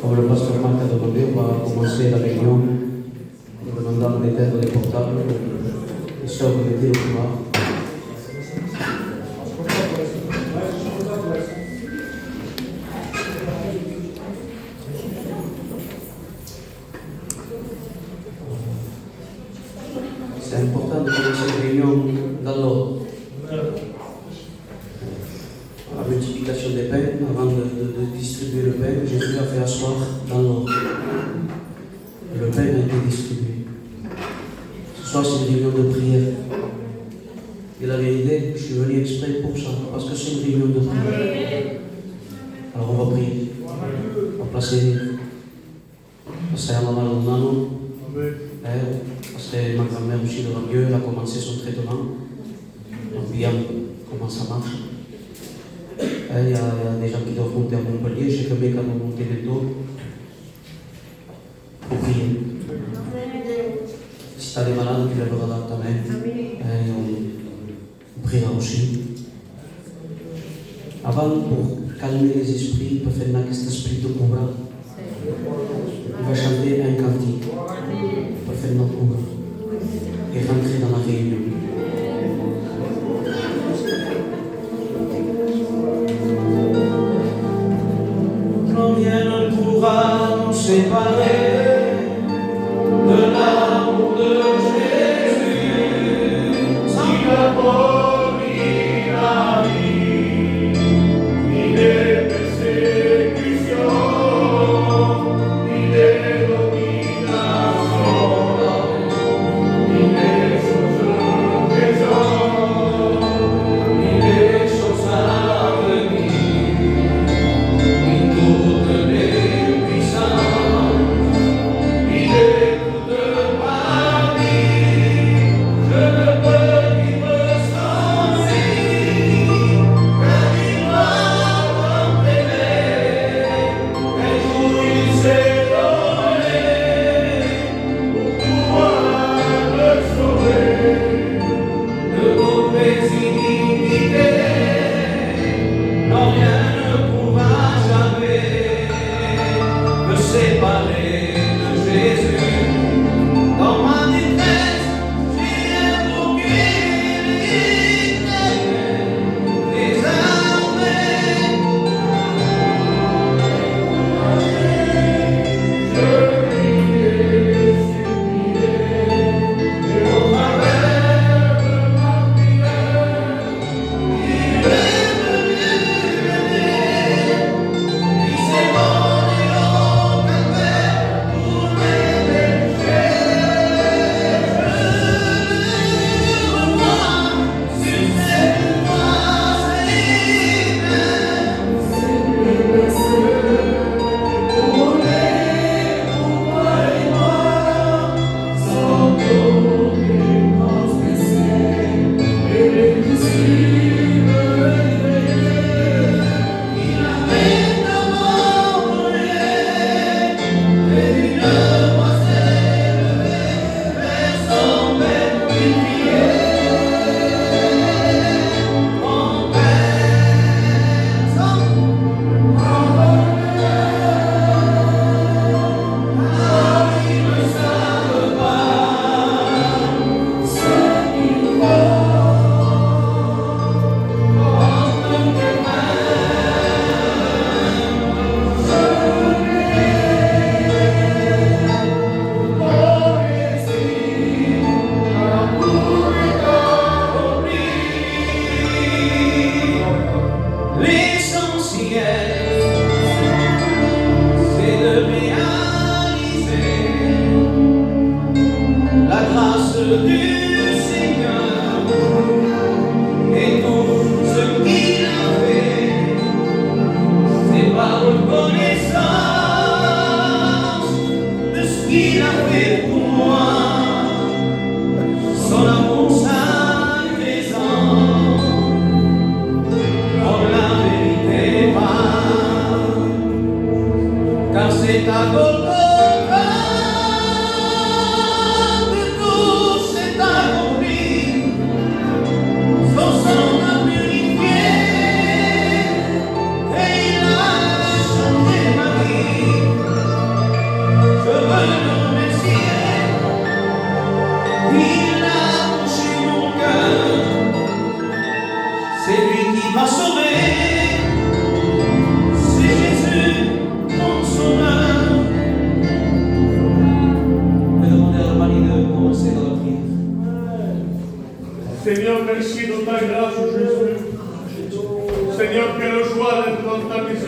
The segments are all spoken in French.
Comme le pasteur Marc a demandé, on va commencer la réunion en demandant d'éteindre les portables. Les sœurs, vous mettez au couloir. C'est important de commencer une réunion dans l'ordre. La multiplication des pains, avant de distribuer le pain, Jésus a fait asseoir dans l'ordre. Et le pain a été distribué. Ce soir, c'est une réunion de prière. Et la vérité, je suis venu exprès pour ça, parce que c'est une réunion de prière. Alors on va prier. On va placer la maman dans le nano. Parce que ma grand-mère aussi de Ramieux, elle a commencé son traitement. Donc bien comment ça marche. Il y a des gens qui doivent monter à Montpellier, j'ai que mes qui vont monter bientôt pour prier. Si tu as des malades, tu lèveras dans ta main. Et on priera aussi. Avant, pour calmer les esprits, pour faire que cet esprit de courant, on va chanter un cantique pour faire notre courant et rentrer dans la réunion. Rien ne pourra nous séparer de l'amour de Jésus. Si la mort ni la vie, ni les persécutions, ni les dominations, ni les choses présentes, ni les choses à venir.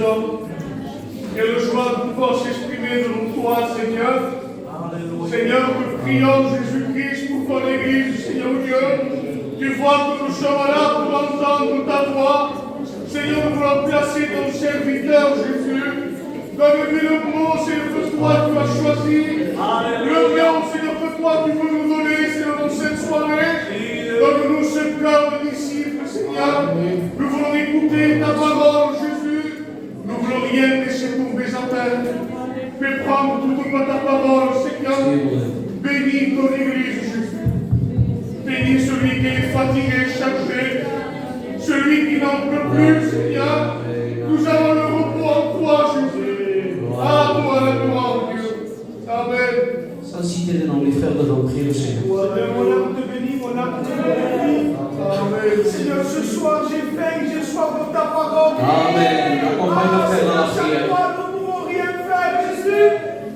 présent. Quelle joie de pouvoir s'exprimer devant toi, Seigneur. Seigneur, nous prions Jésus-Christ pour ton Église, Seigneur Dieu. Tu vois que nous sommes là pour entendre ta voix. Seigneur, nous voulons placer ton serviteur, Jésus. Donne-lui le mot, Seigneur, que toi tu as choisi. Le nom, Seigneur, que toi tu veux nous donner, Seigneur, dans cette soirée. Donne-nous ce cœur de disciple, Seigneur. Nous voulons écouter ta parole, Jésus. Nous ne voulons rien laisser tomber à terre. Mais prendre toute ta parole, Seigneur. Bénis ton Église, Jésus. Bénis celui qui est fatigué, chargé. Celui qui n'en peut plus, Seigneur. Nous avons le repos en toi, Jésus. À toi la gloire, Dieu. Amen. Sans citer les noms, les frères devant prier le Seigneur. Seigneur, mon âme te bénit, mon âme te bénit. Amen. Seigneur, ce soir, j'ai faim, j'ai soif de ta parole. Amen. Accompagne le frère dans la prière. Sans toi, nous ne pouvons rien faire, Jésus.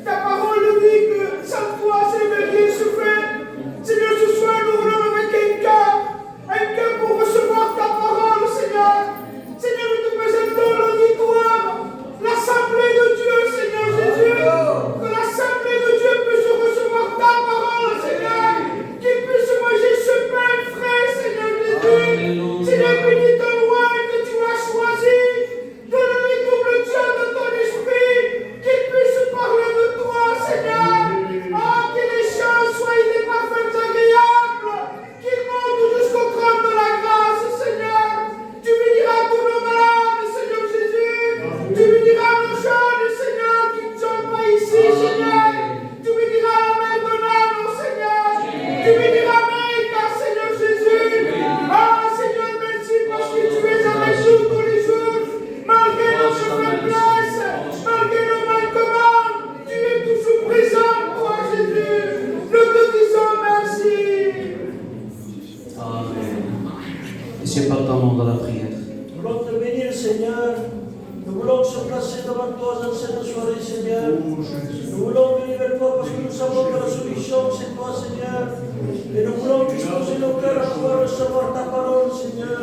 Ta parole nous dit que sans toi, Seigneur, rien se fait. Seigneur, ce soir, nous voulons avec un cœur pour recevoir ta parole, Seigneur. Seigneur, nous te présentons l'auditoire, l'assemblée de Dieu, Seigneur Jésus. Que l'assemblée de Dieu puisse recevoir ta parole, Seigneur. Qu'il puisse manger ce pain frais, Seigneur Jésus. Seigneur, bénis ton roi que tu as choisi. Donne-lui double Dieu de ton esprit. Qu'il puisse parler de toi, Seigneur. Ah, que les chants soient des parfums agréables. Qu'il monte jusqu'au trône de la grâce, Seigneur. Tu béniras tous nos malades, Seigneur Jésus. Tu béniras nos jeunes, Seigneur, qui ne sont pas ici, Seigneur. Tu béniras la mère de l'âme, Seigneur. Tu béniras Maïka, Seigneur Jésus. Ah, Seigneur, merci parce que tu es avec nous tous les jours. Malgré notre faiblesse, malgré nos manquements, tu es toujours présent, toi, Jésus. Nous te disons merci. Amen. Et c'est partant dans la prière. Nous voulons te bénir, Seigneur. Nous voulons se placer devant toi dans cette soirée, Seigneur. Nous voulons venir vers toi parce que nous savons que la solution, c'est toi, Seigneur. Et nous voulons disposer nos cœurs à pouvoir recevoir ta parole, Seigneur.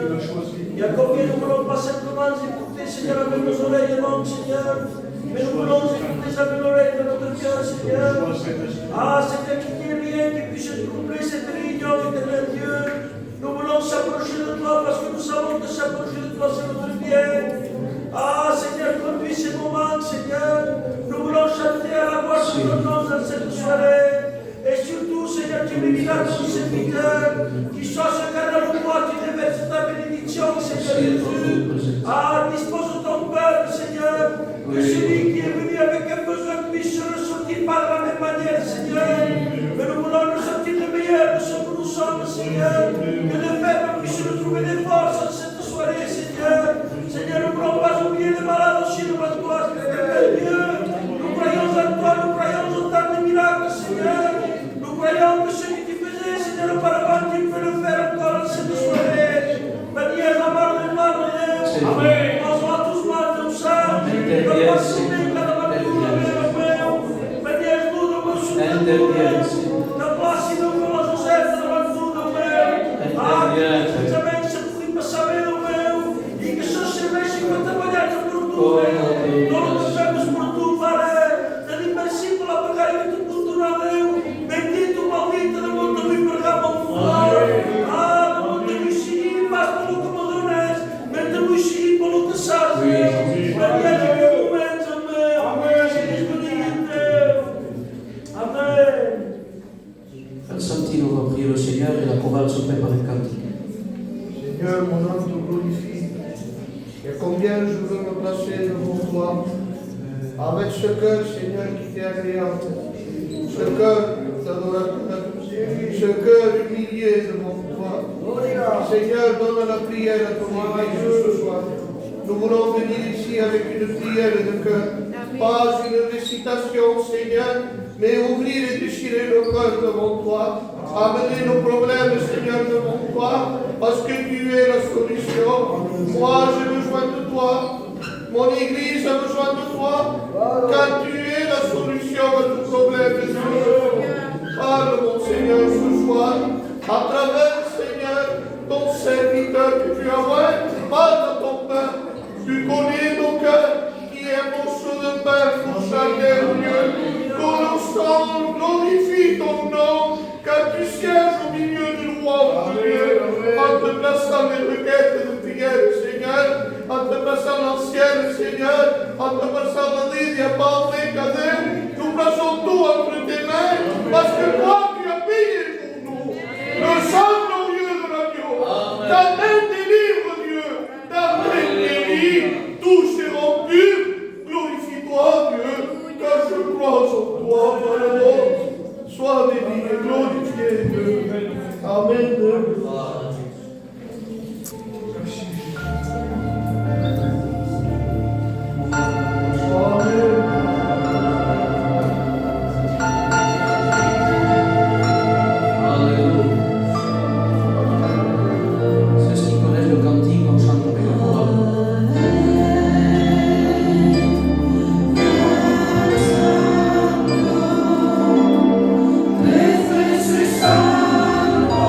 Il y a combien nous voulons pas simplement écouter, Seigneur, avec nos oreilles longues, Seigneur. Mais nous voulons écouter avec l'oreille de notre cœur, Seigneur. Ah, Seigneur, qu'il n'y ait rien qui puisse troubler cette réunion, éternel Dieu. Nous voulons s'approcher de toi parce que nous savons que s'approcher de toi, c'est notre bien. Ah, Seigneur, conduis ces moments, Seigneur. Nous voulons chanter à la voix de ton nom dans cette soirée. Et surtout, Seigneur, tu béniras ton serviteur, qui soit ce canal au roi, tu déverses ta bénédiction, Seigneur Jésus. Ah, dispose de ton peuple, Seigneur, que celui qui est venu avec un besoin puisse se ressortir par la même manière, Seigneur. Mais nous voulons nous sortir le meilleur de ce que nous sommes, Seigneur. Que le peuple puisse retrouver des forces en cette soirée, Seigneur. Seigneur, nous ne voulons pas oublier les malades aussi devant toi, Seigneur Dieu. Nous croyons en toi, nous croyons au temps des miracles, Seigneur. Nous croyons que ce que tu faisais, Seigneur, auparavant, tu peux le faire encore en cette soirée. Manière la mort de mal, Amen. Bonsoir tous, mal de ça. Le passé, la maladie, le manière nous de me soutenir. La place, il nous faut Joseph, devant nous, le Père. Ah, jamais se prie pas saber, le Père. Et que ce serait, si vous te pour tout, non, nous faisons pour tout, Père. Je dis merci pour la bagarre de tout le monde. Bendito, maldito, le monde de lui, pergamo, ah, le monde de lui, si, pas pour le commodones, mais de lui, si, pour le tessage. Amen. Frère Santino va prier le Seigneur et la chorale se prépare le cantique. Seigneur, mon âme te glorifie. Et combien je veux me placer devant toi, avec ce cœur, Seigneur, qui t'est agréable, ce cœur d'adorateur, ce cœur humilié devant toi. Seigneur, donne la prière à ton Église ce soir. Nous voulons venir ici avec une prière de cœur, pas une récitation, Seigneur, mais ouvrir et déchirer nos cœurs devant toi, amener nos problèmes, Seigneur, devant toi, parce que tu es la solution. Moi, j'ai besoin de toi. Mon Église a besoin de toi, car tu es la solution à tout problème, Jésus. Parle, mon Seigneur, ce soir, à travers, Seigneur, ton serviteur que tu as envoyé, parle à ton peuple. Tu connais nos cœurs, instant, glorifie ton nom, car tu sièges au milieu du roi, mon Dieu, en te plaçant les requêtes de prière, Seigneur, en te plaçant l'ancienne, Seigneur, en te plaçant la ligne, parlé, cadet, nous plaçons tout entre tes mains, parce que toi, tu as payé pour nous. Le sang glorieux de l'agneau, ta main délivre, Dieu, ta main guérit, touche et rompu, glorifie-toi, Dieu, car je crois en toi, Père. Sois béni et glorifié, Dieu. Amen. Ceux qui connaissent le cantique, on chante avec la parole. Santo,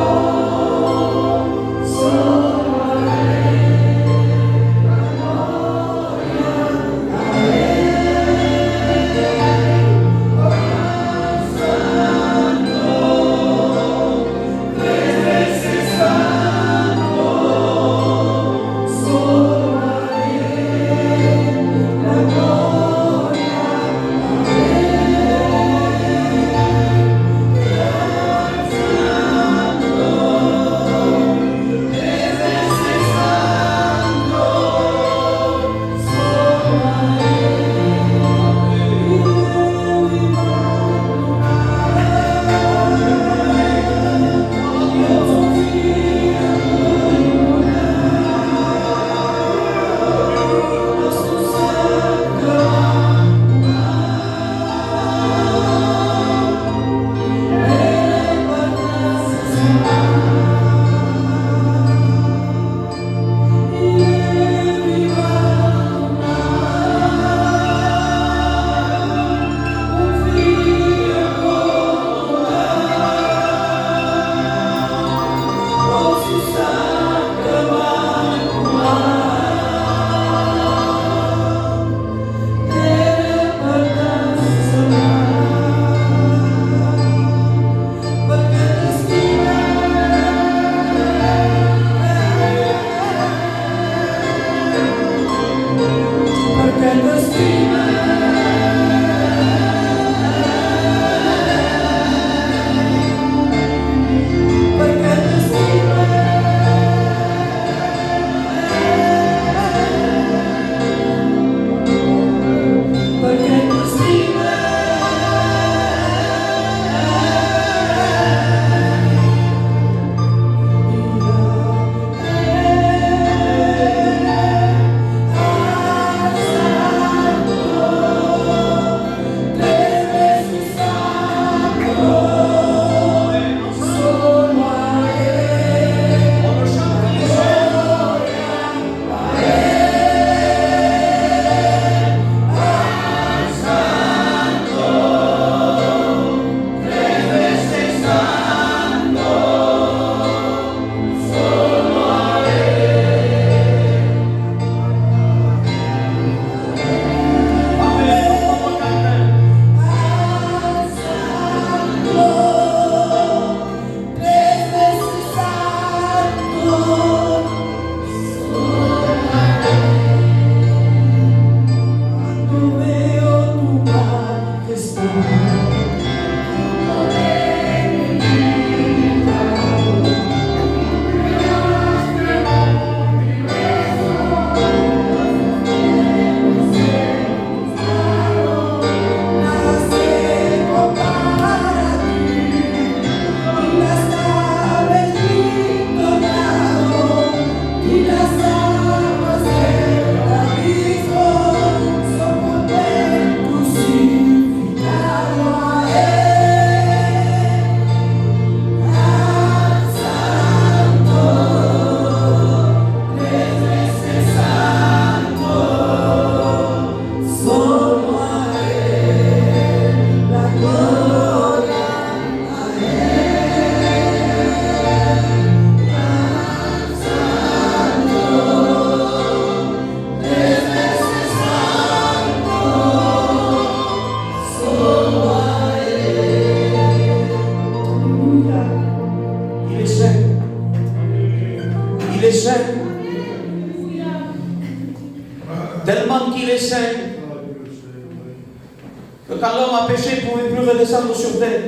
que quand l'homme a péché, il ne pouvait plus redescendre sur terre.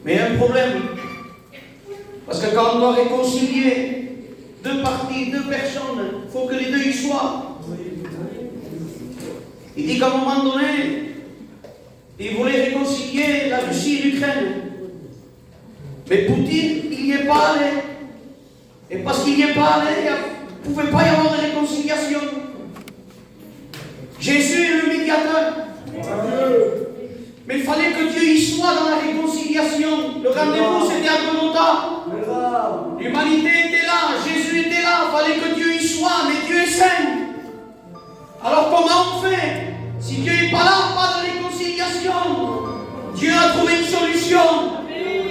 Mais il y a un problème. Parce que quand on doit réconcilier deux parties, deux personnes, il faut que les deux y soient. Il dit qu'à un moment donné, il voulait réconcilier la Russie et l'Ukraine. Mais Poutine, il n'y est pas allé. Et parce qu'il n'y est pas allé, il ne pouvait pas y avoir de réconciliation. Jésus est le médiateur. Mais il fallait que Dieu y soit dans la réconciliation. Le rendez-vous, c'était à Golgotha. L'humanité était là, Jésus était là, il fallait que Dieu y soit, mais Dieu est saint. Alors comment on fait? Si Dieu n'est pas là, pas de réconciliation. Dieu a trouvé une solution.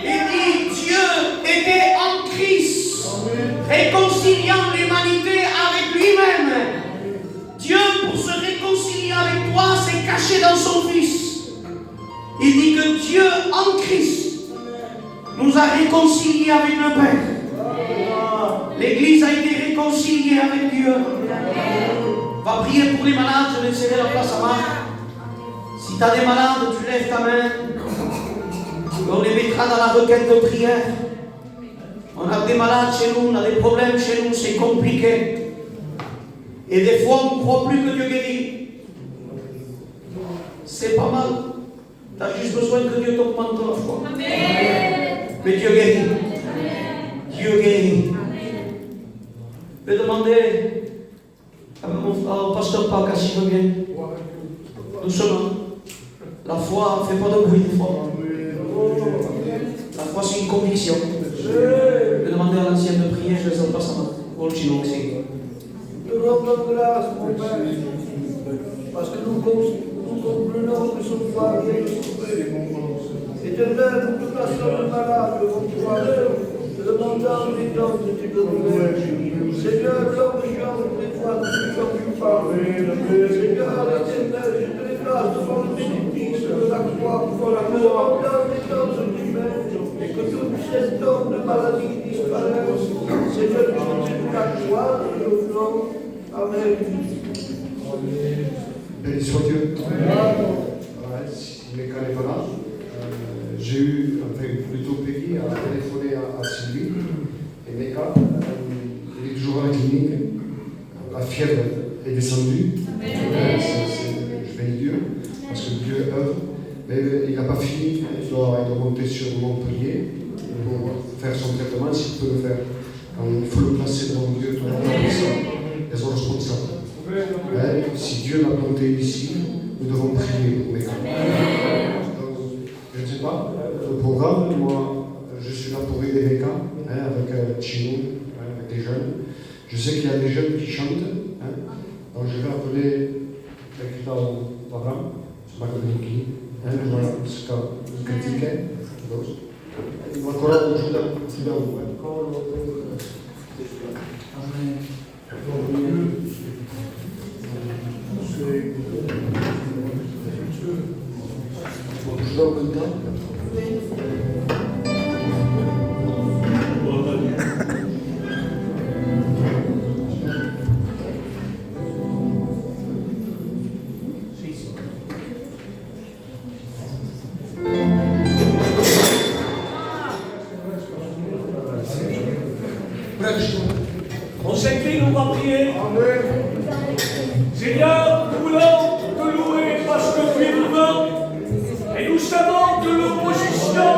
Il dit, Dieu était en Christ, réconciliant l'humanité avec lui-même. Dieu, pour se réconcilier avec toi, s'est caché dans son Fils. Il dit que Dieu en Christ nous a réconciliés avec le Père. L'Église a été réconciliée avec Dieu. Va prier pour les malades, je laisserai la place à Marc. Si tu as des malades, tu lèves ta main. On les mettra dans la requête de prière. On a des malades chez nous, on a des problèmes chez nous, c'est compliqué. Et des fois, on ne croit plus que Dieu guérit. C'est pas mal. Tu as juste besoin que Dieu t'augmente la foi. Mais Dieu guérit. Dieu guérit. Je vais demander au pasteur Paca s'il veut bien. Doucement. La foi ne fait pas de bruit des fois. La foi c'est une conviction. Je vais demander à l'ancienne de prier, je laisse la place à Volchino aussi. Nous rendons grâce, mon Père, parce que nous comprenons que son foi est sauvée. Éternel, nous te plaçons le malade devant toi, te demandant les dons de tes douleurs. Seigneur, l'homme chante des fois, tu parles. Seigneur, éternel, je te déplace devant le bénéfice de la croix, pour la demandant les dons humains, et que tout cet homme de maladie disparaisse. Seigneur, je te la gloire et le nom. Amen. Béni soit Dieu. Ouais, si Meka n'est pas là, j'ai eu, enfin plutôt Peggy a téléphoné à Sylvie. Et Meka, il est toujours à la clinique. La fièvre est descendue. Je bénis Dieu, parce que Dieu œuvre. Mais il n'a pas fini, il doit monter sur Montpellier pour faire son traitement, s'il peut le faire. Il faut le placer devant Dieu, tout le monde. Ils sont responsables. Mais si Dieu l'a planté ici, nous devons prier pour Meka. Je ne sais pas, le programme, moi, je suis là pour aider Meka, avec Chino, avec des jeunes. Je sais qu'il y a des jeunes qui chantent. Donc je vais appeler quelqu'un Abraham, c'est pas comme qui, voilà, c'est un critique. Il va encore ajouter un petit peu. Amen. Je dois le temps. On s'incline, on va prier. Seigneur, nous voulons te louer parce que tu es vivant. Et nous savons que l'opposition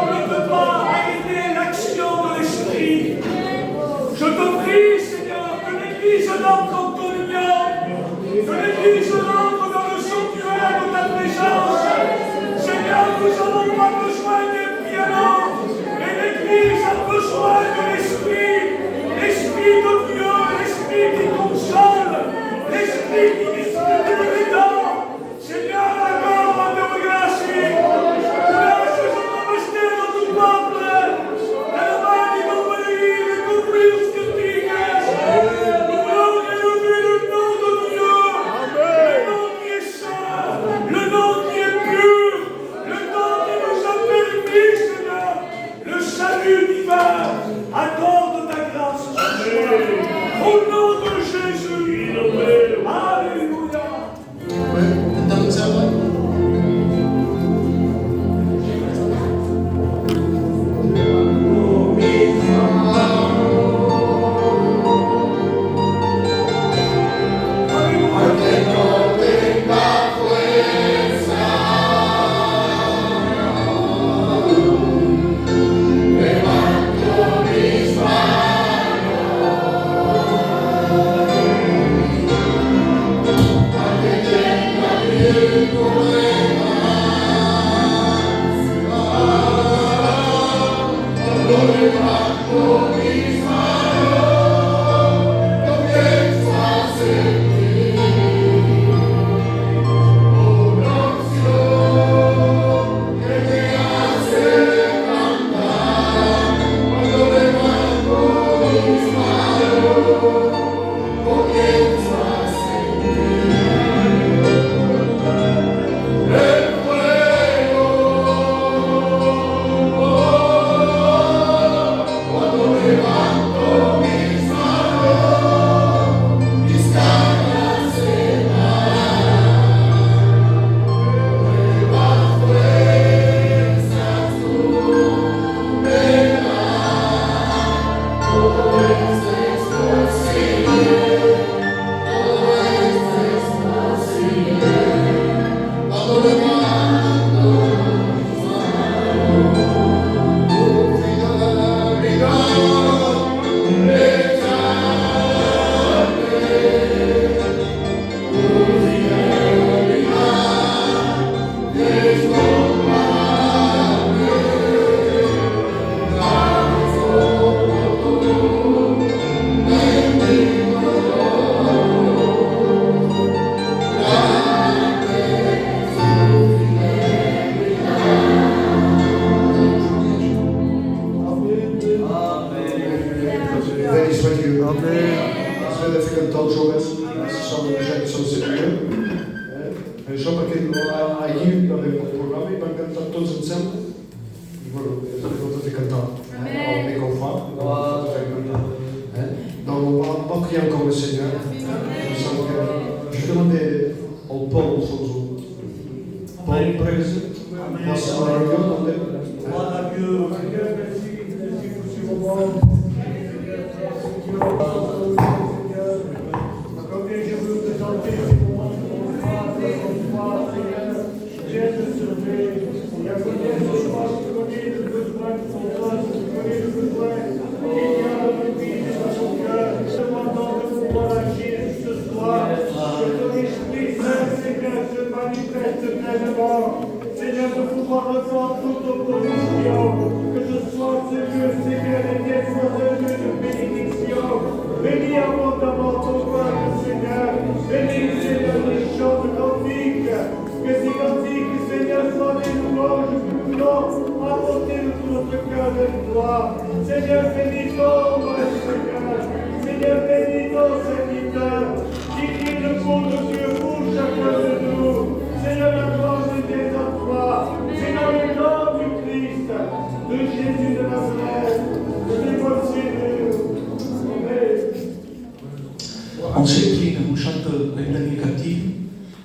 On s'incline, on chante l'hymne indicatif,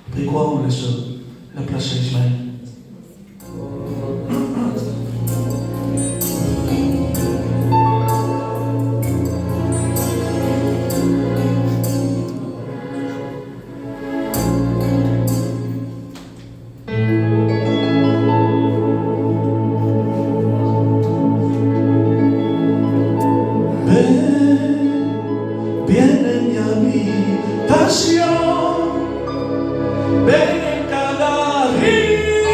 après quoi on laisse la place à Ismaël. Ven en cada río.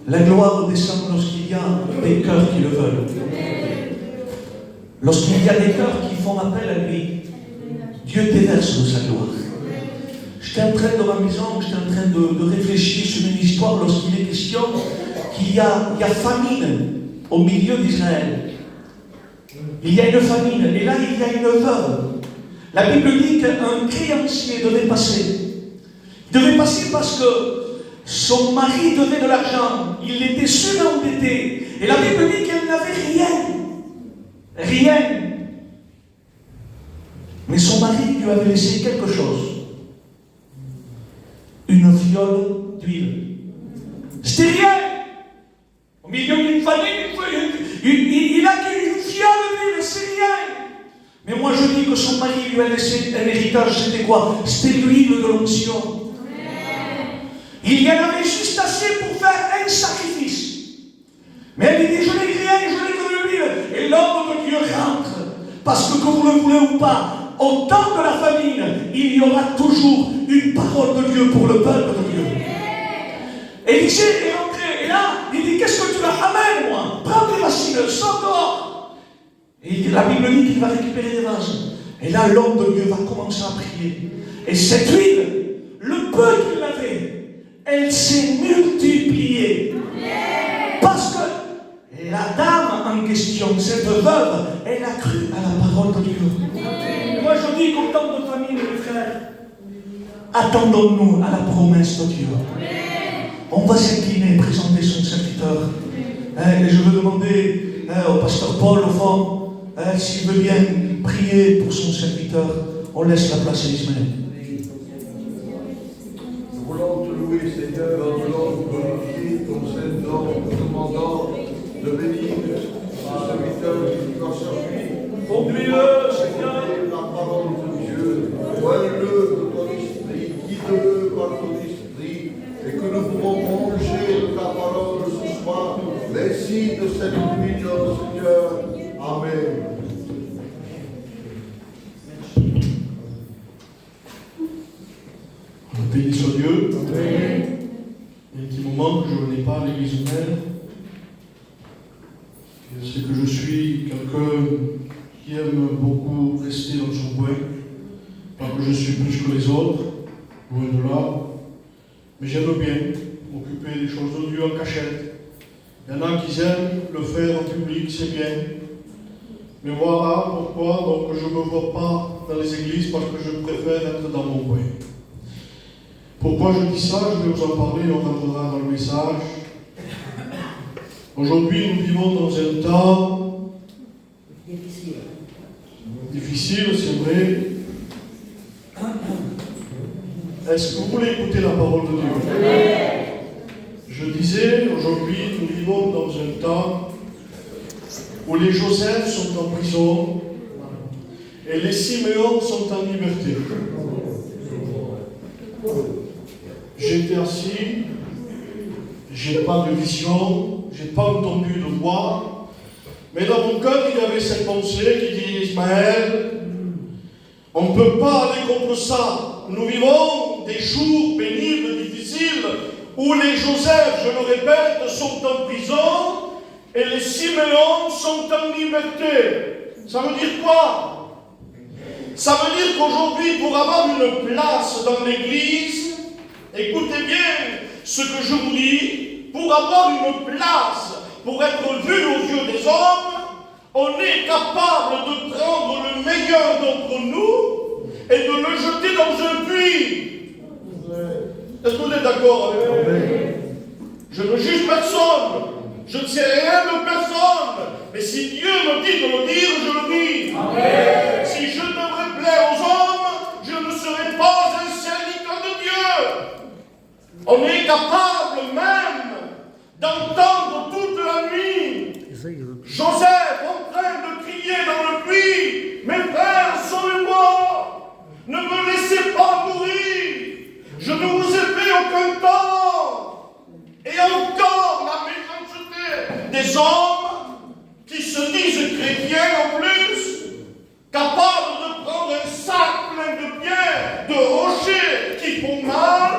La gloire descend lorsqu'il y a des cœurs qui le veulent. Lorsqu'il y a des cœurs qui font appel à lui, Dieu déverse de sa gloire. J'étais en train, dans ma maison, j'étais en train de réfléchir sur une histoire lorsqu'il est question qu'il y a famine au milieu d'Israël. Il y a une famine, et là il y a une veuve. La Bible dit qu'un créancier devait passer. Il devait passer parce que son mari devait de l'argent. Il était surendetté. Et la Bible dit qu'elle n'avait rien. Rien. Mais son mari lui avait laissé quelque chose. Une fiole d'huile. C'était rien. Au milieu d'une famille, il a qu'une fiole d'huile, c'est rien. Mais moi je dis que son mari lui a laissé un héritage, c'était quoi? C'était l'huile de l'onction. Il y en avait juste assez pour faire un sacrifice. Mais elle dit, je n'ai rien, je n'ai que de l'huile. Et l'homme de Dieu rentre. Parce que vous le voulez ou pas, au temps de la famine, il y aura toujours une parole de Dieu pour le peuple de Dieu. Et Élisée est rentré. Et là, il dit, qu'est-ce que tu vas? Amène moi. Prends tes racines, sors dehors. Et la Bible dit qu'il va récupérer des vases. Et là, l'homme de Dieu va commencer à prier. Et cette huile, le peu qu'il avait, elle s'est multipliée. Parce que la dame en question, cette veuve, elle a cru à la parole de Dieu. Et moi je dis qu'au temps de famille, mes frères, attendons-nous à la promesse de Dieu. On va s'incliner, présenter son serviteur. Et je veux demander au pasteur Paul, au fond, s'il veut bien prier pour son serviteur. On laisse la place à Ismaël. Nous voulons te louer, Seigneur, nous voulons glorifier ton Saint-Nom, te demandant de bénir ce serviteur qui doit servir. Conduis-le, Seigneur. La parole de Dieu, ouvre-le de ton esprit, guide-le par ton esprit, et que nous pouvons manger de ta parole ce soir. Merci de cette nuit, notre Seigneur. Amen. Béni soit Dieu. Amen. Il y a un petit moment que je n'ai pas à l'église mère. C'est que je suis quelqu'un qui aime beaucoup rester dans son coin. Pas que je suis plus que les autres, loin de là. Mais j'aime bien m'occuper des choses de Dieu en cachette. Il y en a qui aiment le faire en public, c'est bien. Mais voilà pourquoi donc, je ne me vois pas dans les églises, parce que je préfère être dans mon coin. Pourquoi je dis ça? Je vais vous en parler, on rentrera dans le message. Aujourd'hui, nous vivons dans un temps difficile, c'est vrai. Est-ce que vous voulez écouter la parole de Dieu? Je disais, aujourd'hui, nous vivons dans un temps où les Joseph sont en prison et les Siméon sont en liberté. J'étais assis, j'ai pas de vision, j'ai pas entendu de voix, mais dans mon cœur il y avait cette pensée qui dit, Ismaël, on ne peut pas aller contre ça. Nous vivons des jours pénibles, difficiles, où les Joseph, je le répète, sont en prison et les Siméon sont en liberté. Ça veut dire quoi? Ça veut dire qu'aujourd'hui, pour avoir une place dans l'église, écoutez bien ce que je vous dis, pour avoir une place, pour être vu aux yeux des hommes, on est capable de prendre le meilleur d'entre nous et de le jeter dans un puits. Est-ce que vous êtes d'accord avec moi? Je ne juge personne, je ne sais rien de personne, mais si Dieu me dit de le dire, je le dis. Amen. Si je devrais plaire aux hommes, je ne serais pas un serviteur de Dieu. On est capable même d'entendre toute la nuit Joseph en train de crier dans le puits, mes frères, sauvez-moi, ne me laissez pas mourir, je ne vous ai fait aucun tort. Et encore la méchanceté des hommes qui se disent chrétiens en plus, capables de prendre un sac plein de pierres, de rochers qui font mal,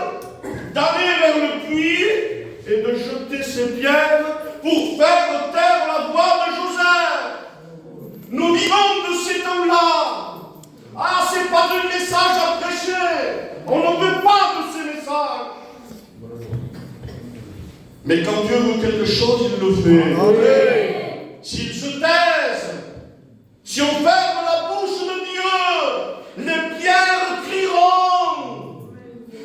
d'aller vers le puits et de jeter ces pierres Mais quand Dieu veut quelque chose, il le fait. S'il se taise, si on ferme la bouche de Dieu, les pierres crieront.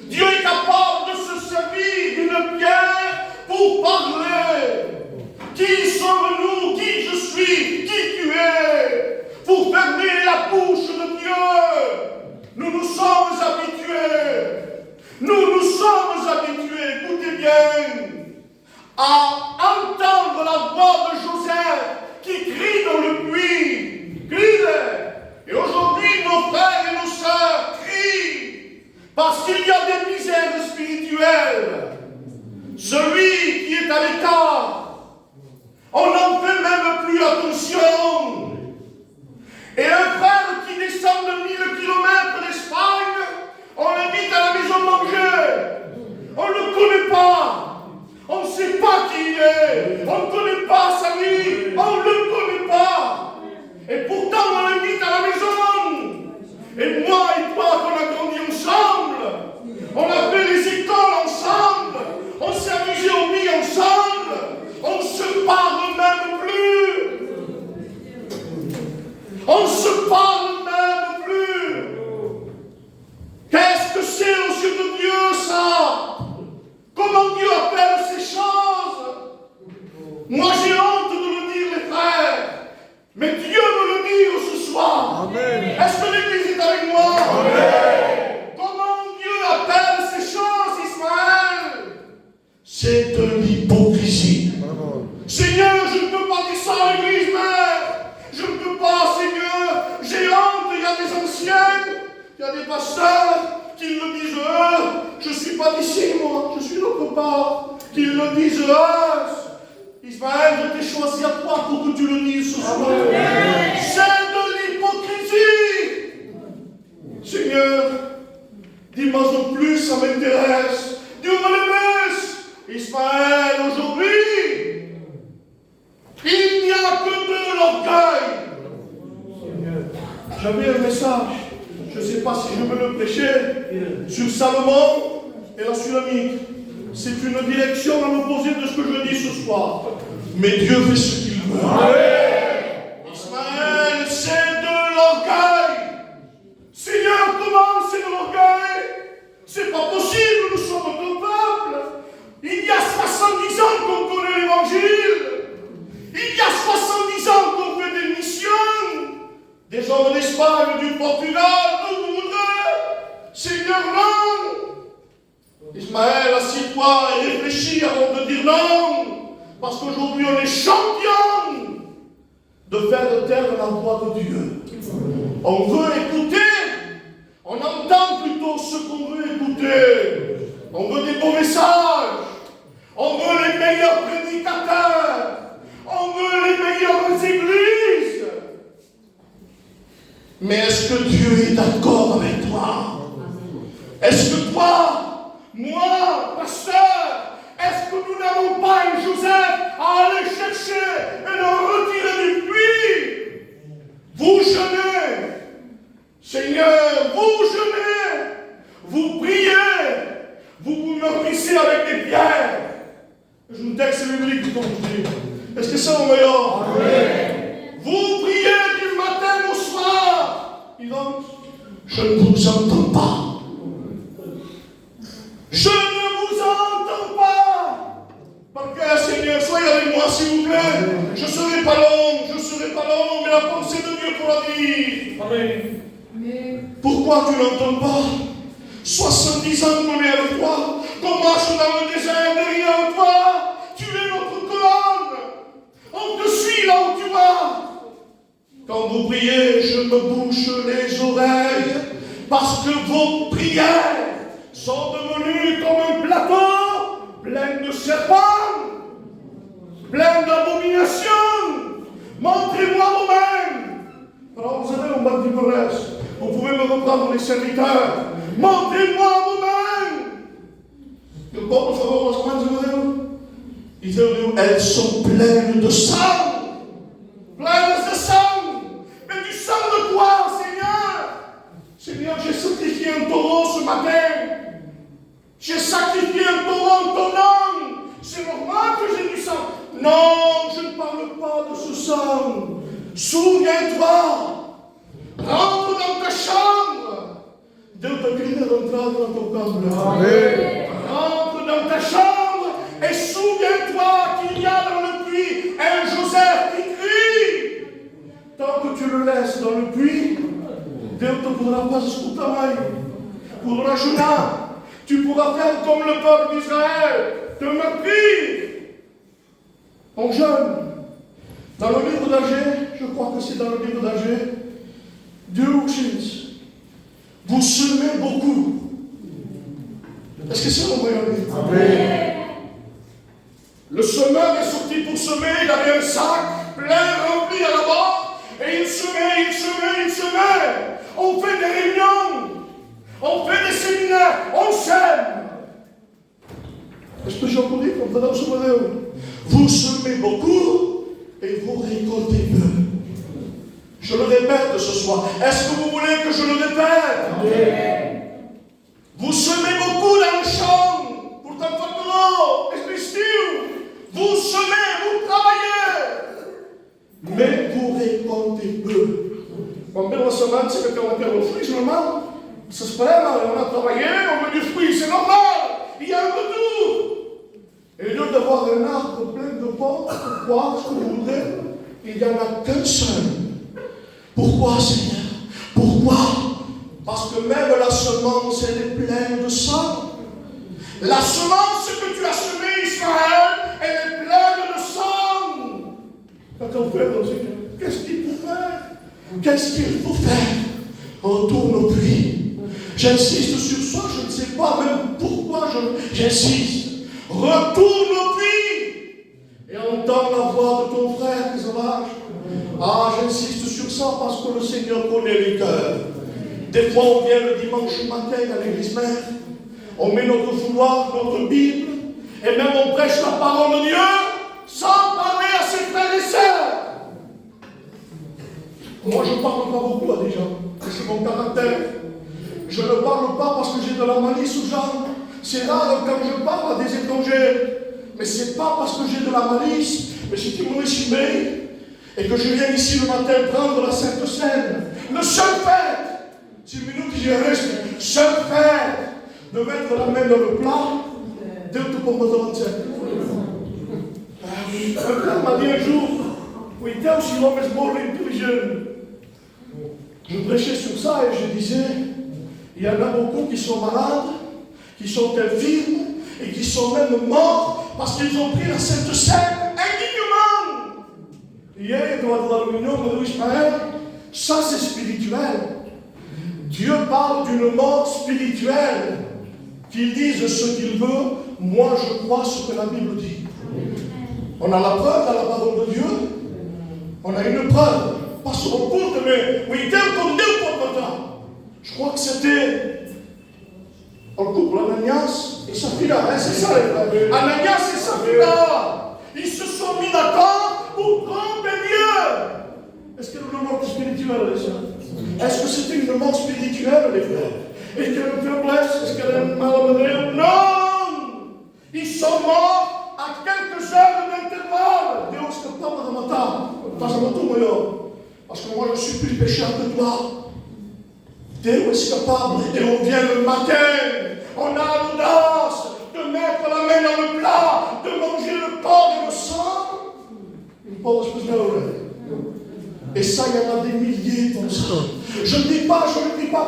Dieu est capable de se servir d'une pierre pour parler. Qui sommes-nous? Qui je suis? Qui tu es? Pour fermer la bouche de Dieu. Nous nous sommes habitués. Écoutez bien, à entendre la voix de Joseph qui crie dans le puits. Crie. Et aujourd'hui, nos frères et nos sœurs crient parce qu'il y a des misères spirituelles. Celui qui est à l'écart, on n'en fait même plus attention. Et un frère qui descend de 1000 km d'Espagne, on l'invite à la maison manger. On ne le connaît pas. On ne sait pas qui il est. On ne connaît pas sa vie. On ne le connaît pas. Et pourtant, on l'invite à la maison. Et moi et toi, qu'on a grandi ensemble, on a fait les écoles ensemble, on s'est amusé au billes ensemble, on ne se parle même plus. On ne se parle même plus. Qu'est-ce que c'est aux yeux de Dieu, ça? Comment Dieu appelle ces choses? Moi, j'ai honte de le dire, les frères. Mais Dieu me le dit ce soir. Amen. Est-ce que l'Église est avec moi? Amen. Comment Dieu appelle ces choses, Ismaël? C'est de l'hypocrisie. Seigneur, je ne peux pas dire ça à l'Église, mère. Je ne peux pas, Seigneur. J'ai honte. Il y a des anciens, il y a des pasteurs qui le disent eux. Je ne suis pas d'ici, moi. Je suis d'autre part. Qui le disent eux. Ismaël, je t'ai choisi à toi pour que tu le dises ce soir. C'est de l'hypocrisie. Seigneur, dis-moi en plus, ça m'intéresse. Dieu me le laisse. Ismaël, aujourd'hui, il n'y a que de l'orgueil. J'avais un message, je ne sais pas si je veux le prêcher, sur Salomon et la Sulamite. C'est une direction à l'opposé de ce que je dis ce soir. Mais Dieu fait ce qu'il veut. Ismaël, c'est de l'orgueil. Seigneur, comment c'est de l'orgueil? C'est pas possible, nous sommes ton peuple. Il y a 70 ans qu'on connaît l'évangile. Il y a 70 ans qu'on fait des missions. Des hommes d'Espagne, du Portugal, d'où vous voudrez. Seigneur, non. Ismaël, assieds-toi et réfléchis avant de dire non. Parce qu'aujourd'hui, on est champion de faire taire la voix de Dieu. On veut écouter. On entend plutôt ce qu'on veut écouter. On veut des beaux messages. On veut les meilleurs prédicateurs. On veut les meilleures églises. Mais est-ce que Dieu est d'accord avec toi? Est-ce que toi, moi, pasteur, est-ce que nous n'avons pas un Joseph à aller chercher et le retirer du puits? Vous jeûnez, Seigneur, vous jeûnez, vous priez, vous vous meurtrissez avec des pierres. Je vous texte biblique comme je dis. Est-ce que c'est au meilleur? Vous priez du matin au soir. Il entre. Je ne vous entends pas. Je ne vous entends pas. Par cœur, Seigneur, soyez avec moi, s'il vous plaît. Je ne serai pas long, mais la pensée de Dieu pour la dire. Amen. Pourquoi tu n'entends pas? 70 ans qu'on est avec toi, qu'on marche dans le désert derrière toi. Tu es notre colonne. On te suit là où tu vas. Quand vous priez, je me bouche les oreilles parce que vos prières sont devenues comme un plateau plein de serpents, plein d'abominations. Montrez-moi vos mains. Alors vous avez un bâti de reste. Vous pouvez me reprendre les serviteurs. Montrez-moi vos mains. De quoi, por favor, as mãos de Deus? Elles sont pleines de sang. Pleines de sang. Mais du sang de quoi, Seigneur? Seigneur, j'ai sacrifié un taureau ce matin. J'ai sacrifié un taureau en ton nom. C'est normal. psaume. Souviens-toi. Rentre dans ta chambre. Deus te grita d'entrer dans ton cambre. Rentre dans ta chambre et souviens-toi qu'il y a dans le puits un Joseph qui crie. Tant que tu le laisses dans le puits, Deus ne te pourra pas escutar. Pour la journée, tu pourras faire comme le peuple d'Israël, te meurtrir. En jeune, dans le livre d'Agé, je crois que c'est dans le livre d'Agé, 2 ou 6, vous semez beaucoup. Est-ce que c'est le moyen de dire? Amen. Le semeur est sorti pour semer, il avait un sac plein rempli à la bord, et il semait, il semait, il semait. On fait des réunions, on fait des séminaires, on sème. Est-ce que j'ai entendu comme dans ce modèle? Vous semez beaucoup et vous récoltez peu. Je le répète ce soir. Est-ce que vous voulez que je le répète? Amen. Vous semez beaucoup dans le champ. Pourtant, vous semez, vous travaillez. Mais vous récoltez peu. Quand la semaine, c'est que quand on perd le fruit, c'est normal. Ça se passe, on a travaillé, on met du fruit, c'est normal. Il y a un retour. Et au lieu d'avoir un arbre plein de pommes, pourquoi ce que vous voudrez, il n'y en a qu'un seul. Pourquoi, Seigneur? Pourquoi? Parce que même la semence, elle est pleine de sang. La semence que tu as semée, Israël, elle est pleine de sang. Quand on fait dans Seigneur, qu'est-ce qu'il faut faire? Qu'est-ce qu'il faut faire? On tourne au puits. J'insiste sur ça, je ne sais pas même pourquoi j'insiste. Retourne au puits et entends la voix de ton frère qui sauvage. Ah, j'insiste sur ça parce que le Seigneur connaît les cœurs. Des fois, on vient le dimanche matin à l'église mère, on met notre fouloir, notre Bible, et même on prêche la parole de Dieu sans parler à ses frères et sœurs. Moi, je ne parle pas beaucoup à des gens, c'est mon caractère. Je ne parle pas parce que j'ai de la malice aux gens. C'est rare quand je parle à des étrangers. Mais ce n'est pas parce que j'ai de la malice, mais c'est que moi je suis et que je viens ici le matin prendre la Sainte Seine. Le seul fait, c'est une minute qui reste, seul fait de mettre la main dans le plat, Dieu te commente. Un frère m'a dit un jour, où il était aussi l'homme intelligent. Je prêchais sur ça et je disais, il y en a beaucoup qui sont malades, qui sont infirmes et qui sont même morts parce qu'ils ont pris la Sainte Seine indignement. Hier, dans la réunion de Ismaël, ça c'est spirituel. Dieu parle d'une mort spirituelle. Qu'il dise ce qu'il veut, moi je crois ce que la Bible dit. On a la preuve dans la parole de Dieu. On a une preuve. Pas sur le compte, mais oui, tel comme Dieu pour maintenant. Je crois que c'était le couple Ananias et Saphira, hein, c'est ça. Ananias et Saphira, ils se sont mis d'accord pour tromper Dieu. Est-ce qu'il y a une mort spirituelle, les sœurs? Est-ce que c'était une mort spirituelle, les frères? Est-ce qu'il y a une faiblesse? Est-ce qu'il y a une maladie? Non! Ils sont morts à quelques heures d'intervalle. Dieu est capable de matar. Pas à moi, parce que moi je suis plus pécheur que toi. Dieu est capable. Et on vient le matin. On a l'audace de mettre la main dans le plat, de manger le porc et le sang. Une pauvre espèce d'oreille. Et ça, il y en a des milliers comme ça. Je ne dis pas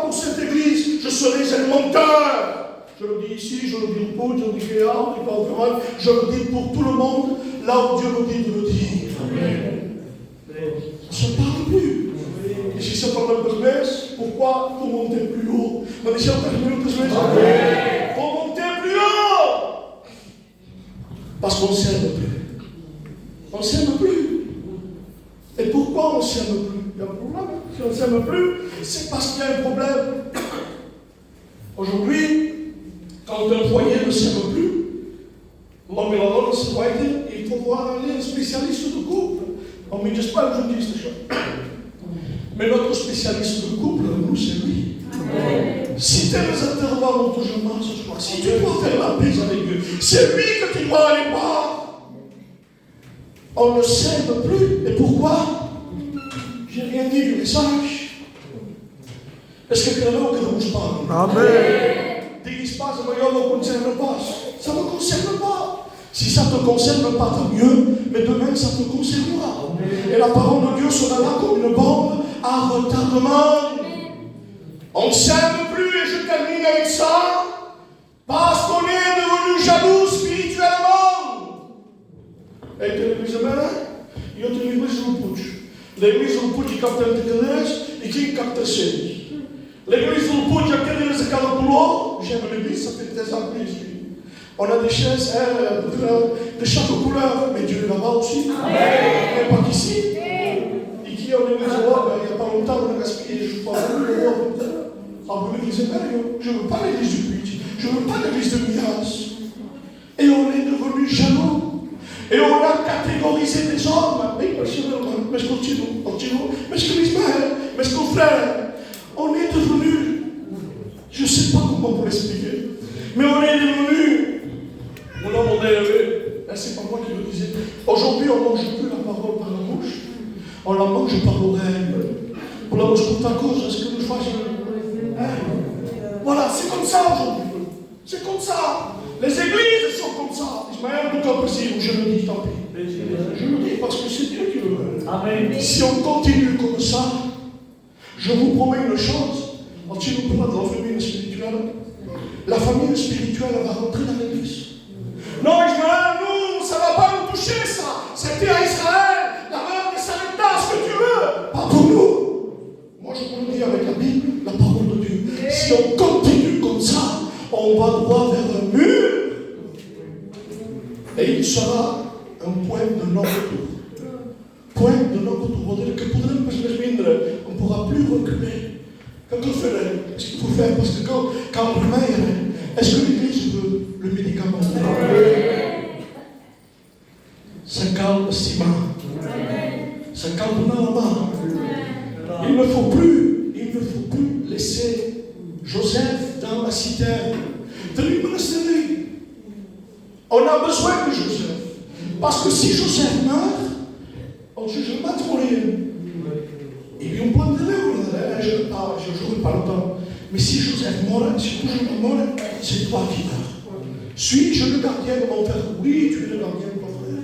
pour cette église, je serai un menteur. Je le dis ici, je le dis au Pôle, je le dis ailleurs, je le dis pour tout le monde, là où Dieu me dit de le dire. Amen. Ça ne parle plus. Et si ça parle de baisse, pourquoi? Pour monter plus haut. Pour monter plus haut. Parce qu'on ne s'aime plus. On ne s'aime plus. Et pourquoi on ne s'aime plus? Il y a un problème. Si on ne s'aime plus, c'est parce qu'il y a un problème. Aujourd'hui, quand un foyer ne s'aime plus, l'homme et la femme se voient, il faut voir un spécialiste de couple. On ne me dit pas aujourd'hui cette chose. Mais notre spécialiste de couple, nous, c'est lui. Si tes intervalles ont toujours mal ce soir, si tu dois faire la paix avec Dieu, c'est lui que tu dois aller voir. On ne s'aime plus. Et pourquoi? J'ai rien dit du message. Est-ce que quelqu'un que nous parle? Amen. Dis pas, ça ne me concerne pas. Ça ne me concerne pas. Si ça ne te concerne pas, tant mieux. Mais demain, ça te concernera. Et la parole de Dieu sera là comme une bombe à retardement. On ne s'aime plus, et je termine avec ça, parce qu'on est devenu jaloux spirituellement. Et l'église il y a une église au Puig. L'église au Puig, il capte le cadres et qui capte chez. L'église au Puig, il y a cadres et calculo. J'aime l'église, ça fait 13 ans que je suis. On a des chaises de chaque couleur, mais Dieu est là-bas aussi. Mais pas qu'ici. Et qui on est l'église au il n'y a pas longtemps, on a gaspillé, je crois, l'église je ne veux pas l'église du Puig, je ne veux pas l'église de Mias. Et on est devenu jaloux. Et on a catégorisé des hommes. Mais je continue. Mais je Ismaël, mais je frère. On est devenu, je ne sais pas comment vous l'expliquer, mais on est devenu. Mon homme, on est élevé. C'est pas moi qui le disais. Aujourd'hui, on ne mange plus la parole par la bouche. On la mange par l'oreille. On la mange pour ta cause. Est-ce que nous faisons? Voilà, c'est comme ça aujourd'hui. C'est comme ça. Les églises sont comme ça. Ismaël, tout cas possible, je le dis, tant pis. Je le dis parce que c'est Dieu qui le veut. Amen. Si on continue comme ça, je vous promets une chose. Quand tu nous parles de la famille spirituelle, la famille spirituelle va rentrer dans l'église. Non, Ismaël, nous, ça ne va pas nous toucher, ça. C'était à Israël. La mère de Sarita, ce que tu veux. Pas pour nous. Moi, je vous le dis avec la Bible, la parole de Dieu. Si on continue comme ça, on va droit vers un mur. Et il sera un point de non-retour. Point de non-retour. On ne pourra plus reculer. Qu'est-ce qu'il faut faire? Parce que quand on meurt, est-ce que l'Église veut le médicament? Ça calme Sima. Ça calme Nalama. Il ne faut plus laisser Joseph dans la citerne. On a besoin de Joseph. Parce que si Joseph meurt, on ne juge pas trop rien. Et puis on peut en dire, je ne joue pas longtemps. Mais si Joseph mort, si toujours mort, c'est toi qui meurs. Suis-je le gardien de mon frère? Oui, tu es le gardien de ton frère.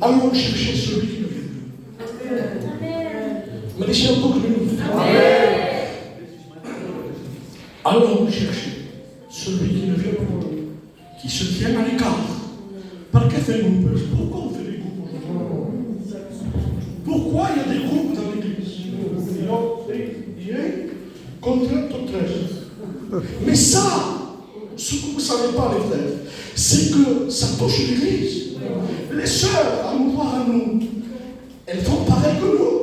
Allons chercher celui qui ne vient plus. Mais laissez encore que nous. Allons chercher celui qui ne vient plus, qui se tient à l'écart. Par quel fait nous? Pourquoi on fait des groupes aujourd'hui? Pourquoi il y a des groupes dans l'église? Contre 13. Mais ça, ce que vous ne savez pas, les frères, c'est que ça touche l'église. Les sœurs, à nous voir à nous, elles font pareil que nous.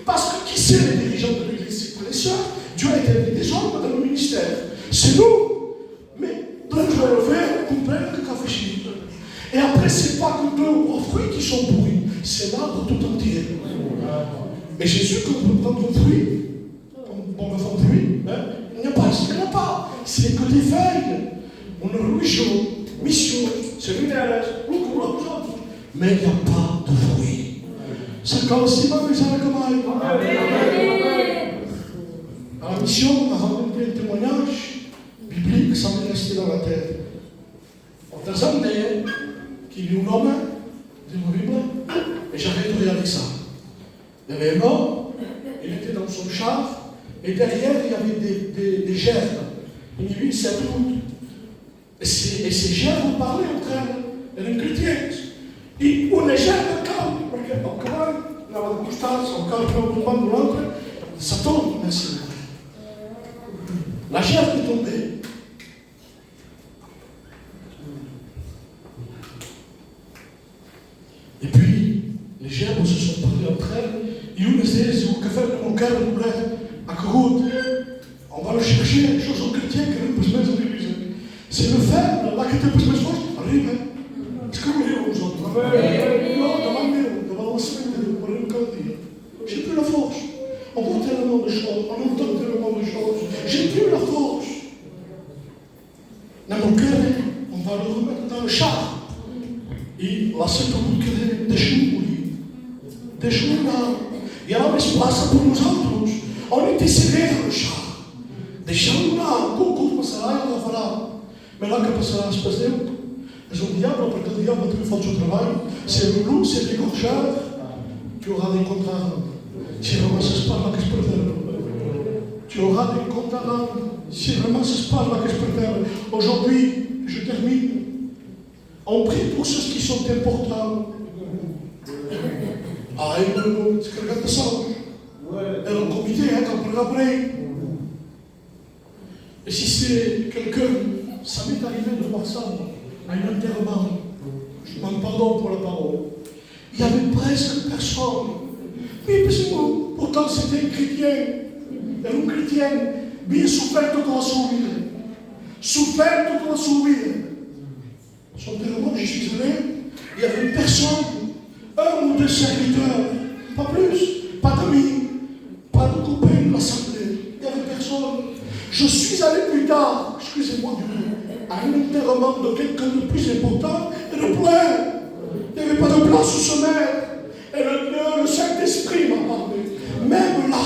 Parce que qui c'est les dirigeants de l'église? C'est que les sœurs. Dieu a été des hommes dans le ministère. C'est nous. Mais donc je vais le faire, comprendre que café chimique. Et après, ce n'est pas que 2 ou 3 fruits qui sont pourris. C'est l'arbre tout entier. Et Jésus, quand on prend un fruit, on va faire un fruit, il n'y a pas. C'est que des feuilles. On a religion, mission, séminaire, mais il n'y a pas de fruits. C'est comme si ma maison est comme ça. À la mission, on a rencontré un témoignage biblique, ça m'est resté dans la tête. On a amené qu'il y a un homme de la Bible, et j'arrête de regarder ça. Il y avait un homme, il était dans son char, et derrière il y avait des gerbes. Il y avait une certaine route. Et ces gerbes parlaient entre elles. Elles étaient chrétiennes. Et on est gerbes calmes, parce qu'au calme, dans la constance, au calme, au de l'autre, ça tombe, merci. La gerbe est tombée. Et puis, les gerbes se sont parlé entre elles. Et on disait, si vous faites mon cœur, à Kourou, on va le chercher, les choses chrétiennes que nous pouvons mettre en église. C'est le faire, là que tu peux mettre force, arrive. Est-ce que vous voulez aujourd'hui? Non, devant la semaine, j'ai plus la force. On voit tellement de choses, on entend tellement de choses. J'ai plus la force. Dans mon cœur, on va le remettre dans le char. e lá sentou muito cadeira, deixou-me ali. Deixou-me lá. E ela me passa por uns outros. Onde tem segredo, já. Deixou-me lá. Com o culto passará e ela fará. Mas lá que passará se fazer. És um diabo, porque o diabo também faz o seu trabalho. Se é o louco, se é rigorjado, tu auras de encontrar. Se ramasses para lá que se perderam. Tu auras de encontrar. Se ramasses para lá que se perderam. Aujourd'hui, je termine. On prie pour ceux qui sont importants. Ah, il se carrega de salvos. Era um comitê, então para por aí. Et si c'est quelqu'un, ça m'est arrivé de voir ça, à un enterrement, je demande pardon pour la parole, il y avait presque personne. Mais parce que pourtant c'était un chrétien, un chrétien bien souffert de la sua vida. Souffert de la sua vida. Son enterrement, j'y suis allé, il y avait une personne, un ou deux serviteurs, pas plus, pas d'amis, pas de copains de l'assemblée, il n'y avait personne. Je suis allé plus tard, excusez-moi du coup, à un enterrement de quelqu'un de plus important et de plein. Il n'y avait pas de place au sommet. Et le Saint-Esprit m'a parlé. Même là,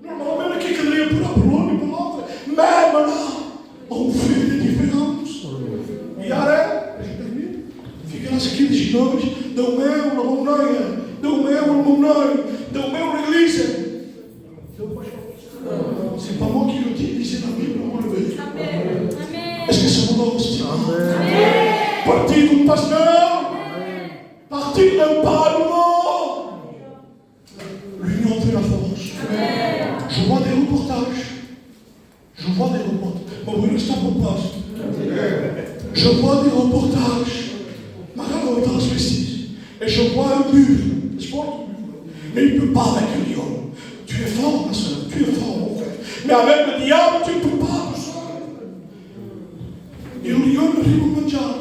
non, même qui connaît pour la parole et pour l'autre, même là, on fait des différences. E ara, fica-nos aqui de nós, do meu, na montanha, do meu, na igreja. C'est pas moi qui le dis, c'est la Bible, on le veut. Est-ce que c'est mon nom aussi? Partir d'un pasteur, partir d'un parlement. L'union fait la force. Je vois des reportages. Mon bruit está pour place. Je vois des reportages. Marrant dans ce précis. Et je vois un buffle. Sport. Mais il ne peut pas avec un lion. Tu es fort, ma soeur. Tu es fort, mon frère. Mais avec le diable, tu ne peux pas tout seul. Et le lion arrive au mangiare.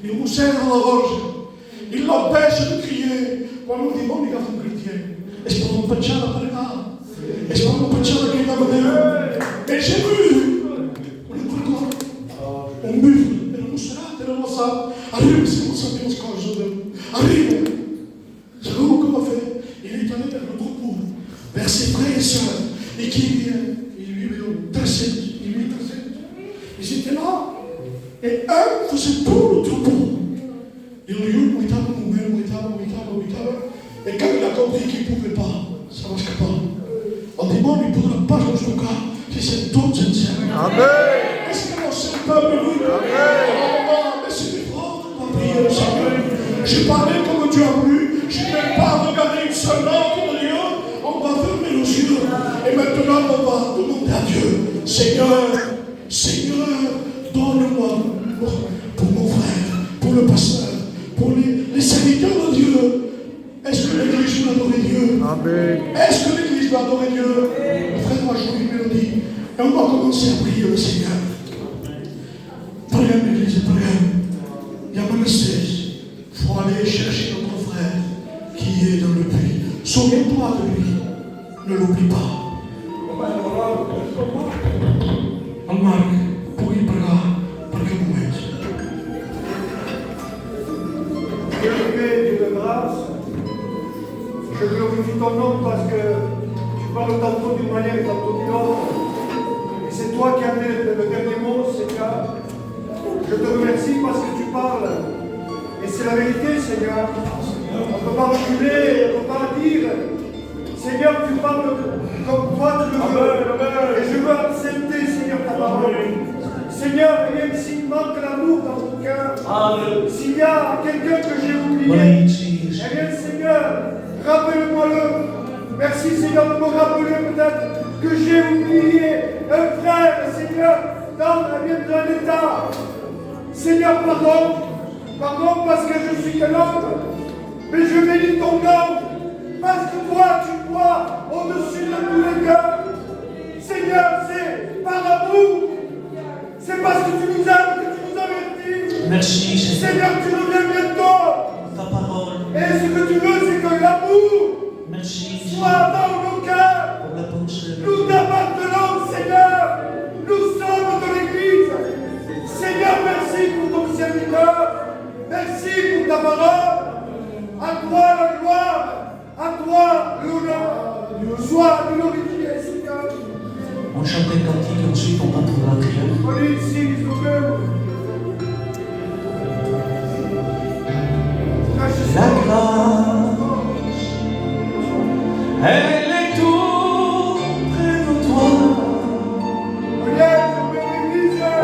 Il nous serre à la gorge. Il l'empêche de crier. Quand nous disons, les gars sont chrétiens. Est-ce qu'on peut pas la parler? Est-ce qu'on peut pas la crier? Et j'ai vu. Un buffle. Et le mousserat, et le mossad. Arrive, c'est mon sapiens quand je veux. Arrive. C'est comment qu'on a fait? Il est allé vers le troupeau, vers ses frères et sœurs, et qui lui tressait. Ils étaient là, et un faisait tout le troupeau. Et le lion, et quand il a compris qu'il ne pouvait pas, ça ne marche pas. On demande, il ne pourra pas jouer son cas, si c'est tout sincère. Amen. Est-ce que mon Saint-Peuple lui? Amen. Mais c'est des frères, on va prier le Seigneur. Je parlais comme Dieu a voulu. Je n'ai pas regardé une seule langue de Dieu. On va fermer nos yeux. Et maintenant, on va demander à Dieu, Seigneur, donne-moi pour mon frère, pour le pasteur, pour les serviteurs de Dieu. Est-ce que l'Église va adorer Dieu? Amen. Est-ce que l'Église va adorer Dieu? Le frère va jouer une mélodie. Et on va commencer à prier le Seigneur. Prions l'Église, prions. Il y a même 16. Il faut aller chercher notre frère qui est dans le puits. Souviens-toi de lui. Ne l'oublie pas. Marc, pour y parler, pour que vous êtes. Dieu de grâce, je glorifie ton nom parce que tu parles tantôt d'une manière et tantôt d'une autre. Et c'est toi qui as le dernier mot, Seigneur. Je te remercie parce que tu parles. Et c'est la vérité, Seigneur. On ne peut pas reculer, on ne peut pas dire. Seigneur, tu parles comme toi tu le veux. Et je veux accepter, Seigneur, ta parole. Seigneur, même s'il manque l'amour dans mon cœur, s'il y a quelqu'un que j'ai oublié, eh bien, Seigneur, rappelle-moi-le. Merci, Seigneur, de me rappeler peut-être que j'ai oublié un frère, Seigneur, dans un état. Seigneur, pardon. Pardon parce que je suis qu'un homme, mais je bénis ton nom, parce que toi tu vois au-dessus de tous les cœurs. Seigneur, c'est par amour, c'est parce que tu nous aimes que tu nous avertis. Merci, Seigneur, tu reviens bientôt. Ta parole. Et ce que tu veux, c'est que l'amour soit dans nos cœurs. Nous t'appartenons, Seigneur. Nous sommes de l'Église. ensuite on va pour la prière. Politie, La grâce, elle est tout près de toi.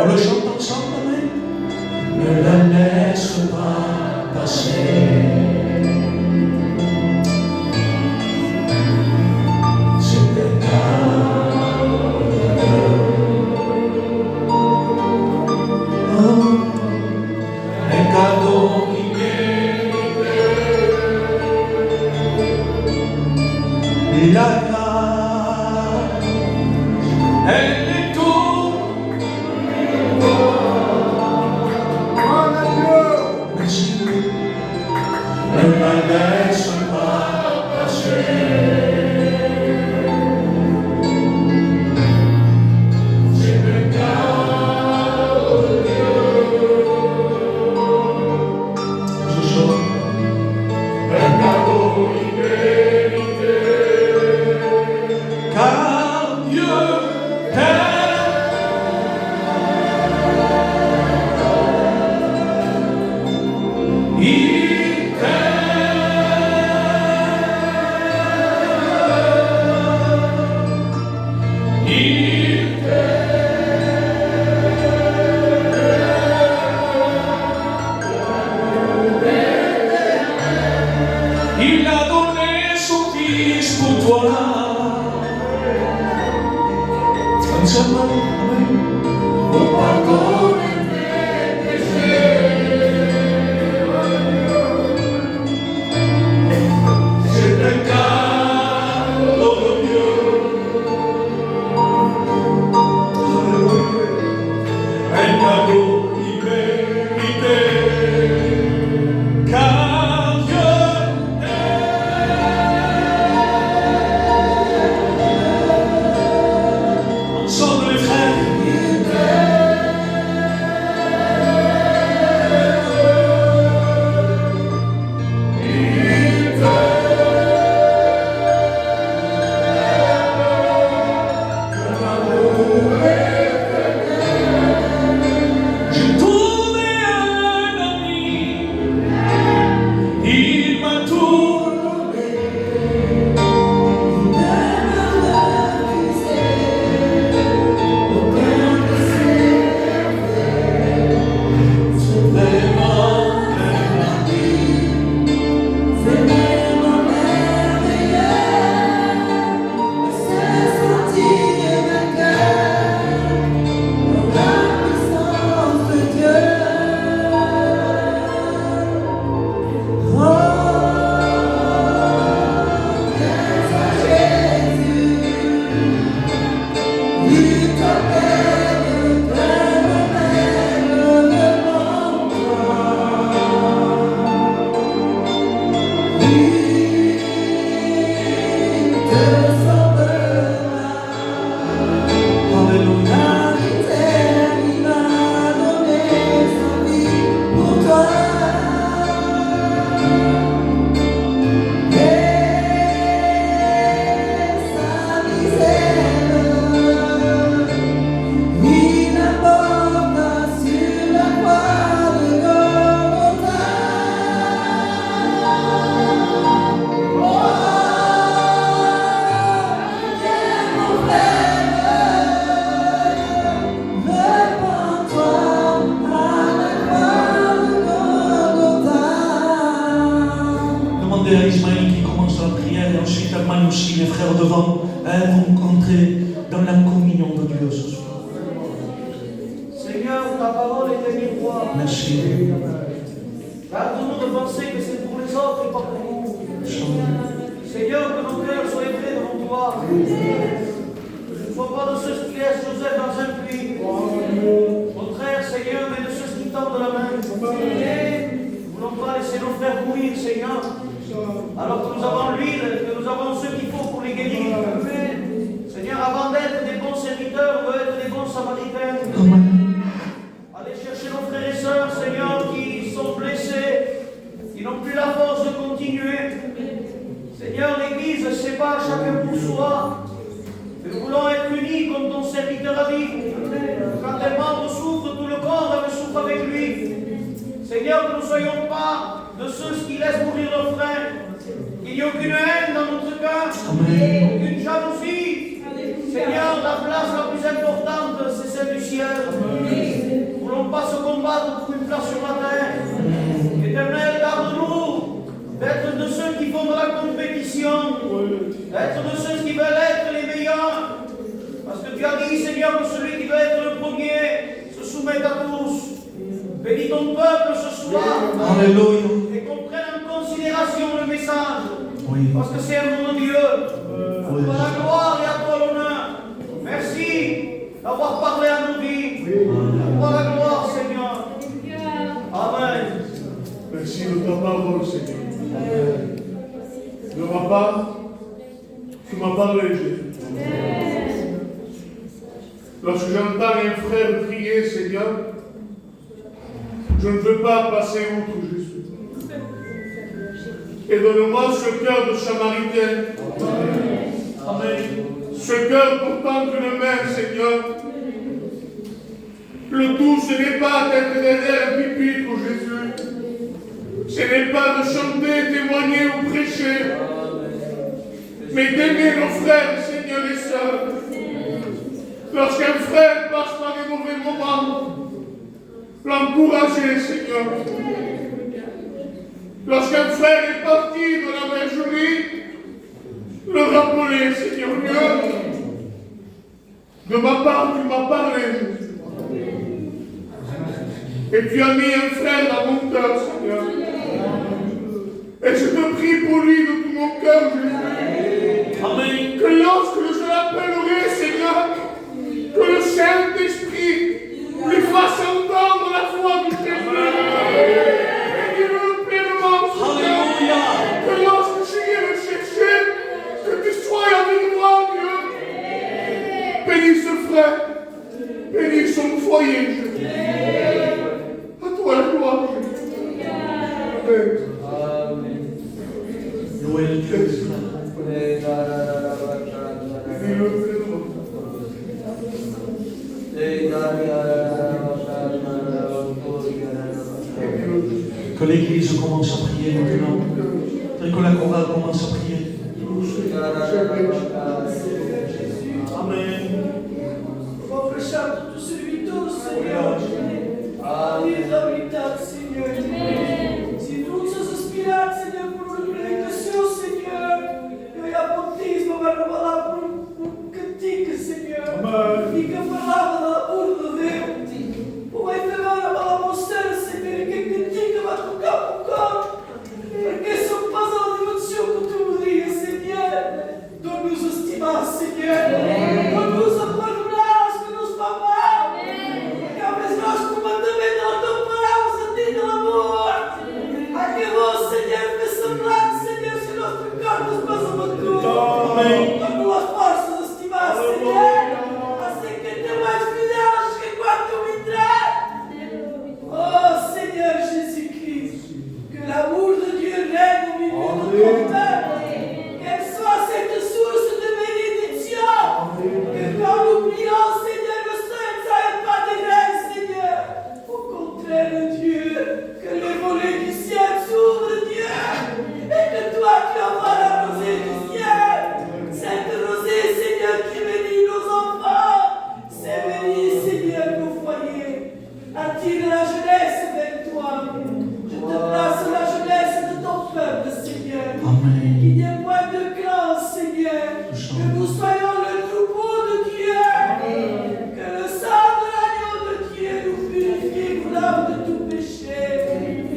On le chante ensemble, amen. Ne la laisse pas passer. C'est un cadeau immérité. La grâce, elle est tout. Merci. Ne la laisse pas passer. C'est le cadeau de Dieu. Je chante. Un cadeau immérité. Car Dieu t'aime. Il t'aime. Il t'aime. Il a donné son fils pour toi. Ensemble, amen. Pour pardonner tes péchés. C'est un cadeau de Dieu. Un cadeau immérité. Car Dieu t'aime. Ensemble les frères. J'ai trouvé un ami, il m'a tout donné. C'est vraiment un ami. C'est vraiment merveilleux. C'est sortir d'un cœur dans la puissance de Dieu. Oh, grâce à Jésus, il t'appelle, t'appelle devant toi. Il te sauvera. Alléluia. Il a donné sa vie pour toi. Et sa misère, il apporta sur la croix de Golgotha. Oh, viens mon frère, répands-toi à la croix de Golgotha. Demandez à Ismaël qui commence la prière et ensuite à Manu aussi, les frères devant, vont entrer dans la communion de Dieu ce soir. Seigneur, ta parole est un miroir. Merci. Garde-nous de penser que c'est pour les autres et pas pour nous. Seigneur, que nos cœurs soient épais devant toi. Que je ne sois pas de ceux qui laissent Joseph dans un puits. Contraire, Seigneur, mais de ceux qui tendent la main. Nous ne voulons pas laisser nos frères mourir, Seigneur. Alors que nous avons l'huile, que nous avons ce qu'il faut pour les guérir. Seigneur, avant d'être des bons serviteurs, on veut être des bons samaritains. Allez chercher nos frères et sœurs, Seigneur, qui sont blessés, qui n'ont plus la force de continuer. Seigneur, l'Église, c'est pas chacun pour soi. Mais nous voulons être unis comme ton serviteur a dit. Seigneur, que nous ne soyons pas de ceux qui laissent mourir leurs frères. Qu'il n'y ait aucune haine dans notre cœur, aucune jalousie. Seigneur, la place la plus importante, c'est celle du ciel. Nous ne voulons pas se combattre pour une place sur la terre. Éternel, garde-nous d'être de ceux qui font de la compétition, d'être de ceux qui veulent être les meilleurs. Parce que tu as dit, Seigneur, que celui qui veut être le premier se soumette à tous. Bénis ton peuple ce soir. Alléluia. Et qu'on prenne en considération le message. Oui. Parce que c'est un nom de Dieu. À toi la gloire et à toi l'honneur. Merci d'avoir parlé à nos vies. À toi la gloire, Seigneur. Amen. Merci de ta parole, Seigneur. De ma part, tu m'as parlé, Jésus. Lorsque j'entends un frère prier, Seigneur, je ne veux pas passer outre, Jésus. Et donne-moi ce cœur de Samaritain. Amen. Ce cœur pour tendre une main, Seigneur. Le tout, ce n'est pas d'être derrière un pupitre, Jésus. Ce n'est pas de chanter, témoigner ou prêcher. Mais d'aimer nos frères, Seigneur et sœurs. Lorsqu'un frère passe par des mauvais moments, l'encourager, Seigneur. Lorsqu'un frère est parti de la bergerie, le rappeler, Seigneur Dieu. De ma part, tu m'as parlé, Jésus. Et tu as mis un frère dans mon cœur, Seigneur. Et je te prie pour lui de tout mon cœur, Jésus. Amen. Que lorsque je l'appellerai, Seigneur, que le Saint-Esprit lui fasse entendre la voix du Seigneur. Et dis-le pleinement, Seigneur. Alléluia. Que lorsque j'irai le chercher, que tu sois avec moi, Dieu. Bénis ce frère. Bénis son foyer, Jésus. À toi la gloire, Jésus. Amen. Louez le Dieu du frère. Dis-le pleinement. Que l'Église commence à prier maintenant. Que la chorale commence à prier. Amen. Ofreciamo tutto il servitore, Signore. Alleluia, Signore. Si tu ci ispirati, Signore, per una predicazione, Signore. E a bautismo vai falar por cantiga, Signore. E que falava da pura de Deus. O vai levar a palavra mostrando, Signore, que cantiga vai tocar o corpo. Porque se eu passar a dimensão que tu me digas, Signore, dou-nos a estimar, Signore. Dou-nos a perdoar os que nos fazem mal. Porque às vezes nós comandamentos não estamos parados a ti do amor. Acabou, Senhor, me sembrar, Senhor, se nós trocarmos mais uma cruz. Dou-nos as forças a estimar, Senhor. Assim que tem mais filhos que quando me entrar. Oh, Senhor Jesus Cristo, que l'amour de Dieu règne au milieu de ton peuple. Qu'elle soit cette source de bénédiction. Que quand nous prions, Seigneur, le sein ne s'arrête pas de grâce, Seigneur. Au contraire, Dieu, que les volets du ciel s'ouvrent, Dieu. Et que toi, tu envoies la rosée du ciel. Cette rosée, Seigneur, qui bénit nos enfants. C'est béni, Seigneur, nos foyers. Attire la jeunesse vers toi. Je te place la jeunesse de ton peuple, Seigneur. Amen. Qu'il n'y ait point de crainte, Seigneur. Que nous soyons le troupeau de Dieu. Que le sang de l'agneau de Dieu nous purifie, nous lave de tout péché.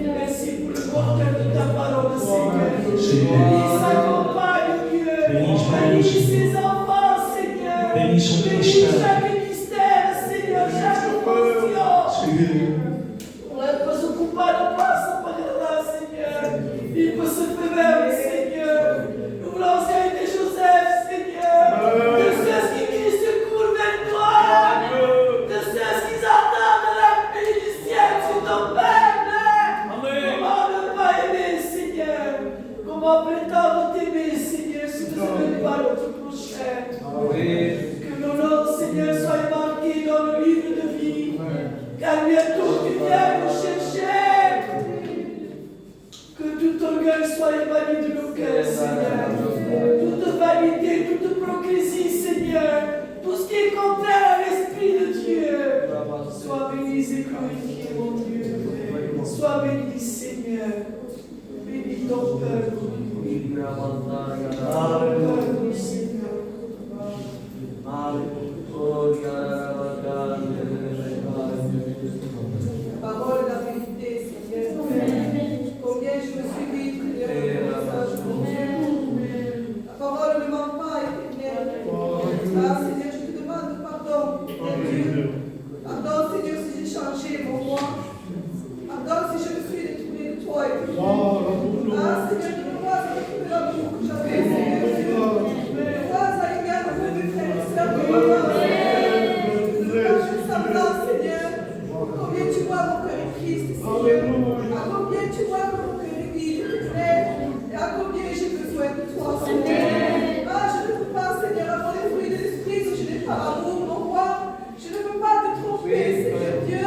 Merci pour le porteur de ta parole, Seigneur. Bénis sa compagne, Dieu. Bénis ses enfants, Seigneur. Bénis son Bénis ministère. chaque ministère, Seigneur, chaque fonction. On ne peut se ocupar de passa para agradar, Seigneur. Il peut se faire, Seigneur. Nous voulons aider Joseph, Seigneur. De ceux qui secourent vers toi. De ceux qui attendent la paix du ciel sur ton peuple. Comment ne pas aimer, Seigneur? Comment prétendre t'aimer, Seigneur, si tu ne n'aimes pas notre prochain? Que nos noms, Seigneur, soient marqués dans le livre de vie. Car bientôt tu l'orgueil soit éloigné de nos cœurs, Seigneur. Toute vanité, toute hypocrisie, Seigneur. Tout ce qui est contraire à l'Esprit de Dieu. Sois béni et glorifié, mon Dieu. Sois béni, Seigneur. Bénis ton peuple. Alléluia, Seigneur. Parole, la vérité, Seigneur. Combien je me suis dit, Seigneur, mon Dieu. La parole ne ment pas, Éternel. Ah, Seigneur, je te demande pardon, Dieu. Pardon, Seigneur, si j'ai changé mon moi. Pardon, si je me suis détourné de toi, Éternel. Ah, Seigneur, donne-moi avec tout l'amour que j'avais, Seigneur Dieu. Donne-moi à l'égard de mes frères et sœurs, donne-moi, Seigneur. Semblant, Seigneur. Combien tu vois mon cœur est triste, Seigneur. À combien tu vois que mon cœur est vide, Éternel. Et à combien j'ai besoin de toi, Seigneur. Ah, je ne peux pas, Seigneur, avoir les fruits de l'esprit si je n'ai pas l'amour, mon roi. Je ne peux pas te tromper, Seigneur Dieu.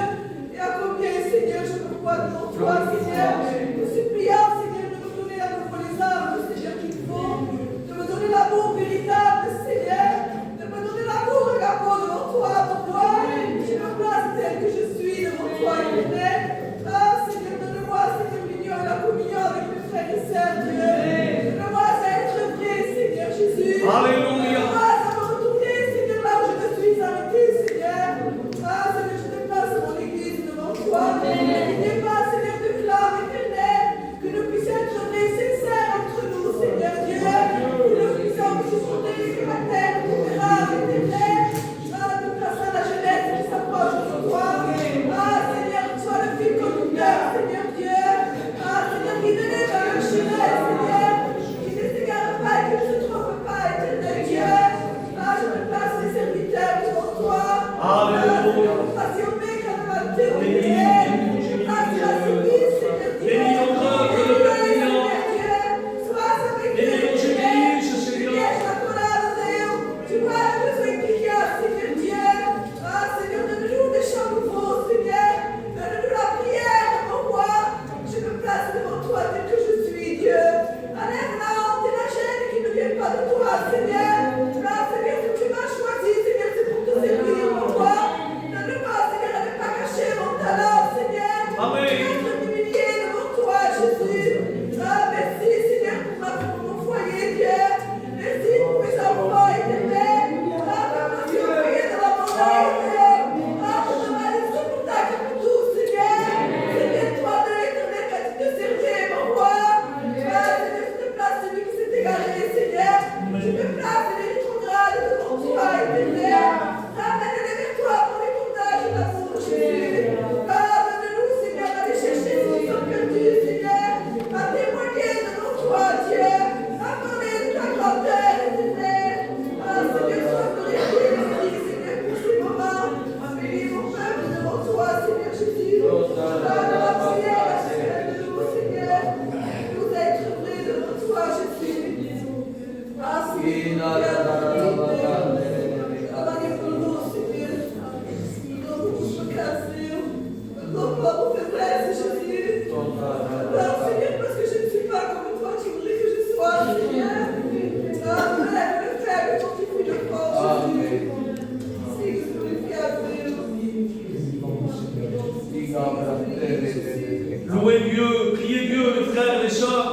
Et à combien, Seigneur, je me vois devant toi, Seigneur. Te suppliant, Seigneur, de me donner à nouveau les armes, Seigneur, qu'il faut. De me donner l'amour véritable, Seigneur. De me donner l'amour et la peau devant toi, mon roi. Je me place tel que je suis devant toi, Éternel. Ah, Seigneur, donne-moi, Seigneur, l'union et la communion avec mes frères et sœurs, Dieu. Donne-moi à être vrai, Seigneur Jésus. Alléluia. Donne-moi à me retourner, Seigneur, là où je me suis arrêté, Seigneur. Ah, Seigneur, je déplace mon église devant toi. Il n'est pas, Seigneur, de flamme éternelle. Que nous puissions être vrais, sincères entre nous, Seigneur Dieu. Que nous puissions supporter les caractères vulnérables, éternel. Ah, de place à la jeunesse qui s'approche de toi. Ah, Seigneur, sois le fil conducteur, Seigneur Dieu. Ah, Seigneur, qui venait vers le chemin, Seigneur. Qui ne s'égare pas et qui ne se trompe pas, éternel Dieu. Ah, je me place les serviteurs devant toi. Alléluia. Passionné quand on va te terminer. Je place la service, Seigneur Dieu. Bénis ton peuple, le Père Seigneur Dieu. Sois avec nous, Bénis ton Église, Seigneur. Riesci a curare, Dio. Tu vois le besoin qu'il y a, Seigneur Dieu. Ah, Seigneur, donne-nous des chants nouveaux, Seigneur. Donne-nous la prière, mon roi. Je me place devant toi tel que je suis, Dieu. Enlève la honte et la gêne qui ne viennent pas de toi, Seigneur. Ah, Seigneur, si tu m'as choisi, Seigneur, c'est pour te servir, mon roi. Donne-moi, Seigneur, à ne pas cacher mon talent, Seigneur. Amen. Être humilié devant toi, Jésus. Ah, merci, Seigneur, pour mon foyer, Dieu. Merci pour mes enfants, éternel. Ah, pour mon Dieu, priez de la montagne, ah, pour te laisser pour ta pour tout, Seigneur. C'est bien toi de l'éternel qui a dit de servir, mon roi. Ah, Seigneur, je te place celui qui s'est égaré, Seigneur. Je me place les rétrogrades devant toi, éternel. Ramène-les vers toi pour les tournages de l'amour, Jésus. Ah, donne-nous, Seigneur, d'aller chercher ceux qui sont perdus, Seigneur. À témoigner devant toi, Dieu. À parler de ta grandeur, éternel. Ah, Seigneur, sois glorifié, merci, Seigneur, pour ces moments. Bénis mon peuple devant toi, Seigneur Jésus. Ah, de la prière, chacun de nous, Seigneur. Nous être vrais devant toi, Jésus. Ah, Seigneur, travaillez pour nous, Seigneur. Nous pour nous casser. Nous pas pour faiblesse, Jésus. Ah, Seigneur, parce que je ne suis pas comme toi, tu voudrais que je sois, Seigneur. Ah, lève le faible, fortifie le fort, Jésus. Si, glorifie à Dieu. Louez Dieu, priez Dieu, les frères et les sœurs.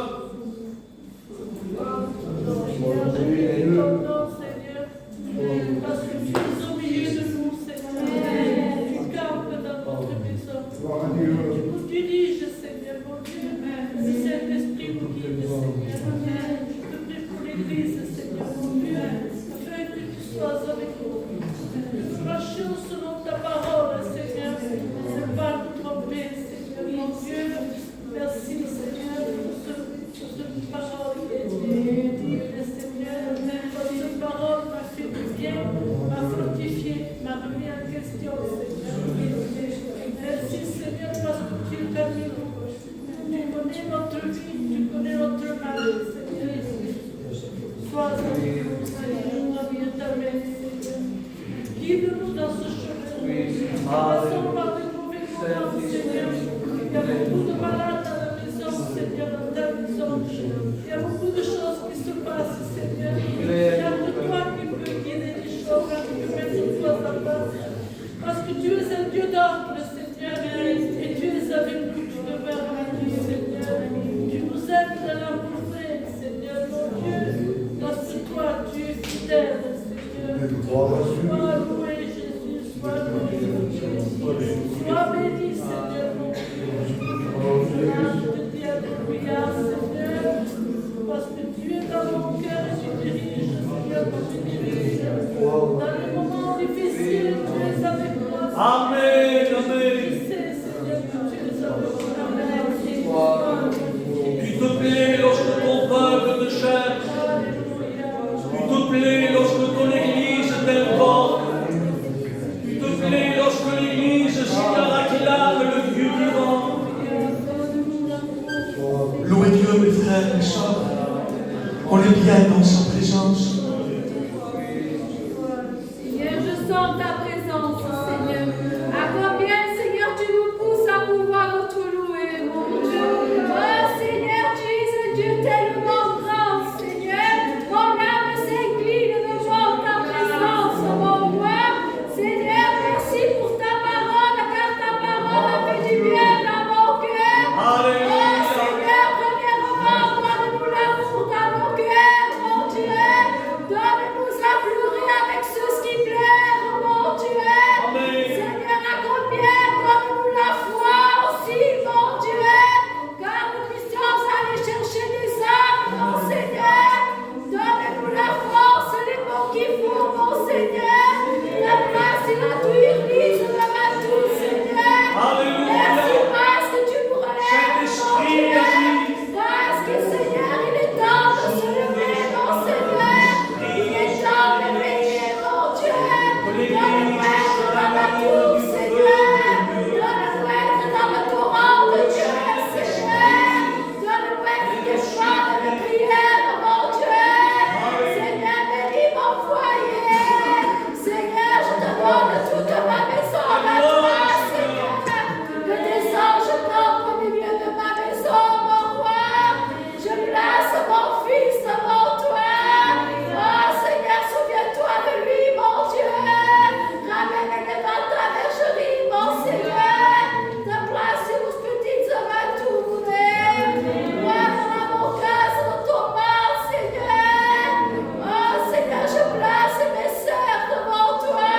Parce que tu es au milieu de nous, Seigneur. Tu campes dans notre maison. Tu nous diriges, Seigneur, mon Dieu. Le Saint-Esprit nous guide, Seigneur. Je te prie pour l'Église, Seigneur, mon Dieu, afin que tu sois avec nous. Nous marchons selon ta parole, Seigneur. Ne pas nous tromper, Seigneur, mon Dieu. Merci, Seigneur, pour cette parole qui est dite, Seigneur. Cette parole m'a fait du bien, m'a fortifié, m'a remis en question, Seigneur. Merci, Seigneur, parce que tu es parmi nous. Tu connais notre vie, tu connais notre mal, Seigneur. Sois avec nous, Seigneur, la vie éternelle, Seigneur. Guide-nous dans ce chemin. Passons par de mauvais moments, Seigneur. Il y a beaucoup de malades à la maison, Seigneur, dans ta maison. Il y a beaucoup de choses qui se passent, Seigneur. Il y a que toi qui peux guider les choses, qui peux mettre une fois à place. Parce que tu es un Dieu d'ordre, Seigneur, et tu es avec nous, tu demeures avec nous, Seigneur. Tu nous aides dans la bouffée, Seigneur, mon Dieu. Parce que toi, tu es fidèle, Seigneur. Sois loué, Jésus, sois loué, mon Dieu. Sois béni, Seigneur, mon Dieu. Je te dis alléluia, Seigneur, parce que tu es dans mon cœur et tu diriges, Seigneur, quand tu diriges. Dans les moments difficiles, tu es avec moi. Amen, Tu amen. sais, Seigneur, que tu es avec moi. Tu te plais lorsque ton peuple te cherche. Tu te plais lorsque ton église t'invoque. Tu te plais lorsque l'église, Seigneur, acclame le Dieu vivant. Louez Dieu, mes frères et sœurs. On est bien dans sa présence. Seigneur, je sens ta présence, Seigneur. À combien, Seigneur, tu nous pousses à pouvoir te louer, mon Dieu. Oh, Seigneur, tu es un Dieu tellement grand, Seigneur. Mon âme s'incline devant ta présence, mon roi. Seigneur, merci pour ta parole, car ta parole a fait du bien dans mon cœur. Alléluia. Oh, Seigneur, premièrement, donne-nous l'amour dans nos cœurs, mon Dieu. Donne-nous à pleurer avec ceux qui pleurent, mon Dieu. Amen. Seigneur, à combien donne-nous la foi aussi, mon Dieu. Car nous puissions aller chercher des âmes, mon Seigneur. Donne-nous la force, les mots qu'il faut, mon Seigneur. La place et la toute église de ma tout, Seigneur. Alléluia. Merci parce que tu nous relèves, mon Saint-Esprit, Dieu. agis. Parce que, Seigneur, il est temps de se lever, mon Seigneur. Il est temps de veiller, mon Dieu. Donne-nous être dans la tour, Seigneur. Donne-nous être dans le torrent de Dieu, Seigneur. Donne-nous être des femmes de prière, mon Dieu. Seigneur, bénis mon foyer. Seigneur, je te donne toute ma maison à toi, Seigneur. Que des anges tombent au milieu de ma maison, mon roi. Je place mon fils devant toi. Oh Seigneur, souviens-toi de lui, mon Dieu. Ramène-le devant ta bergerie, mon Seigneur. Ta place et nos petites aventures. Moi, dans mon cœur, dans ton mal, Seigneur. Oh Seigneur, je place mes sœurs devant toi.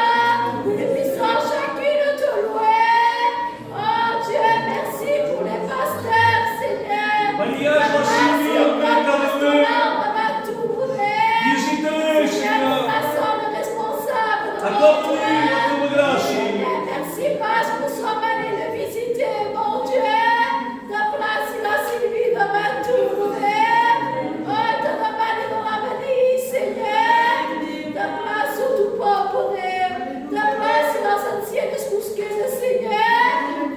Nous puissions chacune te louer. Oh Dieu, merci pour les pasteurs, Seigneur. Maria, je suis mis en main d'aveugle. Visitez, Seigneur. Accorde-lui votre grâce. Merci parce que nous sommes allés le visiter, mon Dieu. Ta place, il a Sylvie de ma tournée. Oh, ta demande de ramener, Seigneur. Ta place au tout pauvre. Ta place dans cette ancienne mousquée, Seigneur.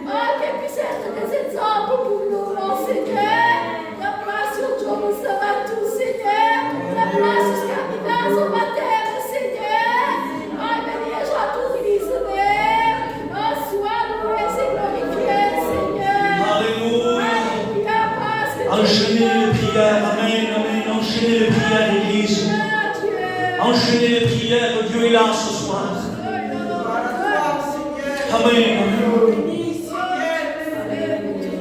Oh, qu'elle puisse être des exemples pour nous, mon Seigneur. Ta place au jour où ça va tout, Seigneur. Ta place jusqu'à l'hiver, au matin, Seigneur. Oh, bénis à toute l'église. Oh, sois loué et glorifié, Seigneur. Alléluia. Alléluia, parce que tu es Enchaînez les prières, amen, amen. Enchaînez les prières, l'église. Enchaînez les prières, Dieu est là ce soir. Amen.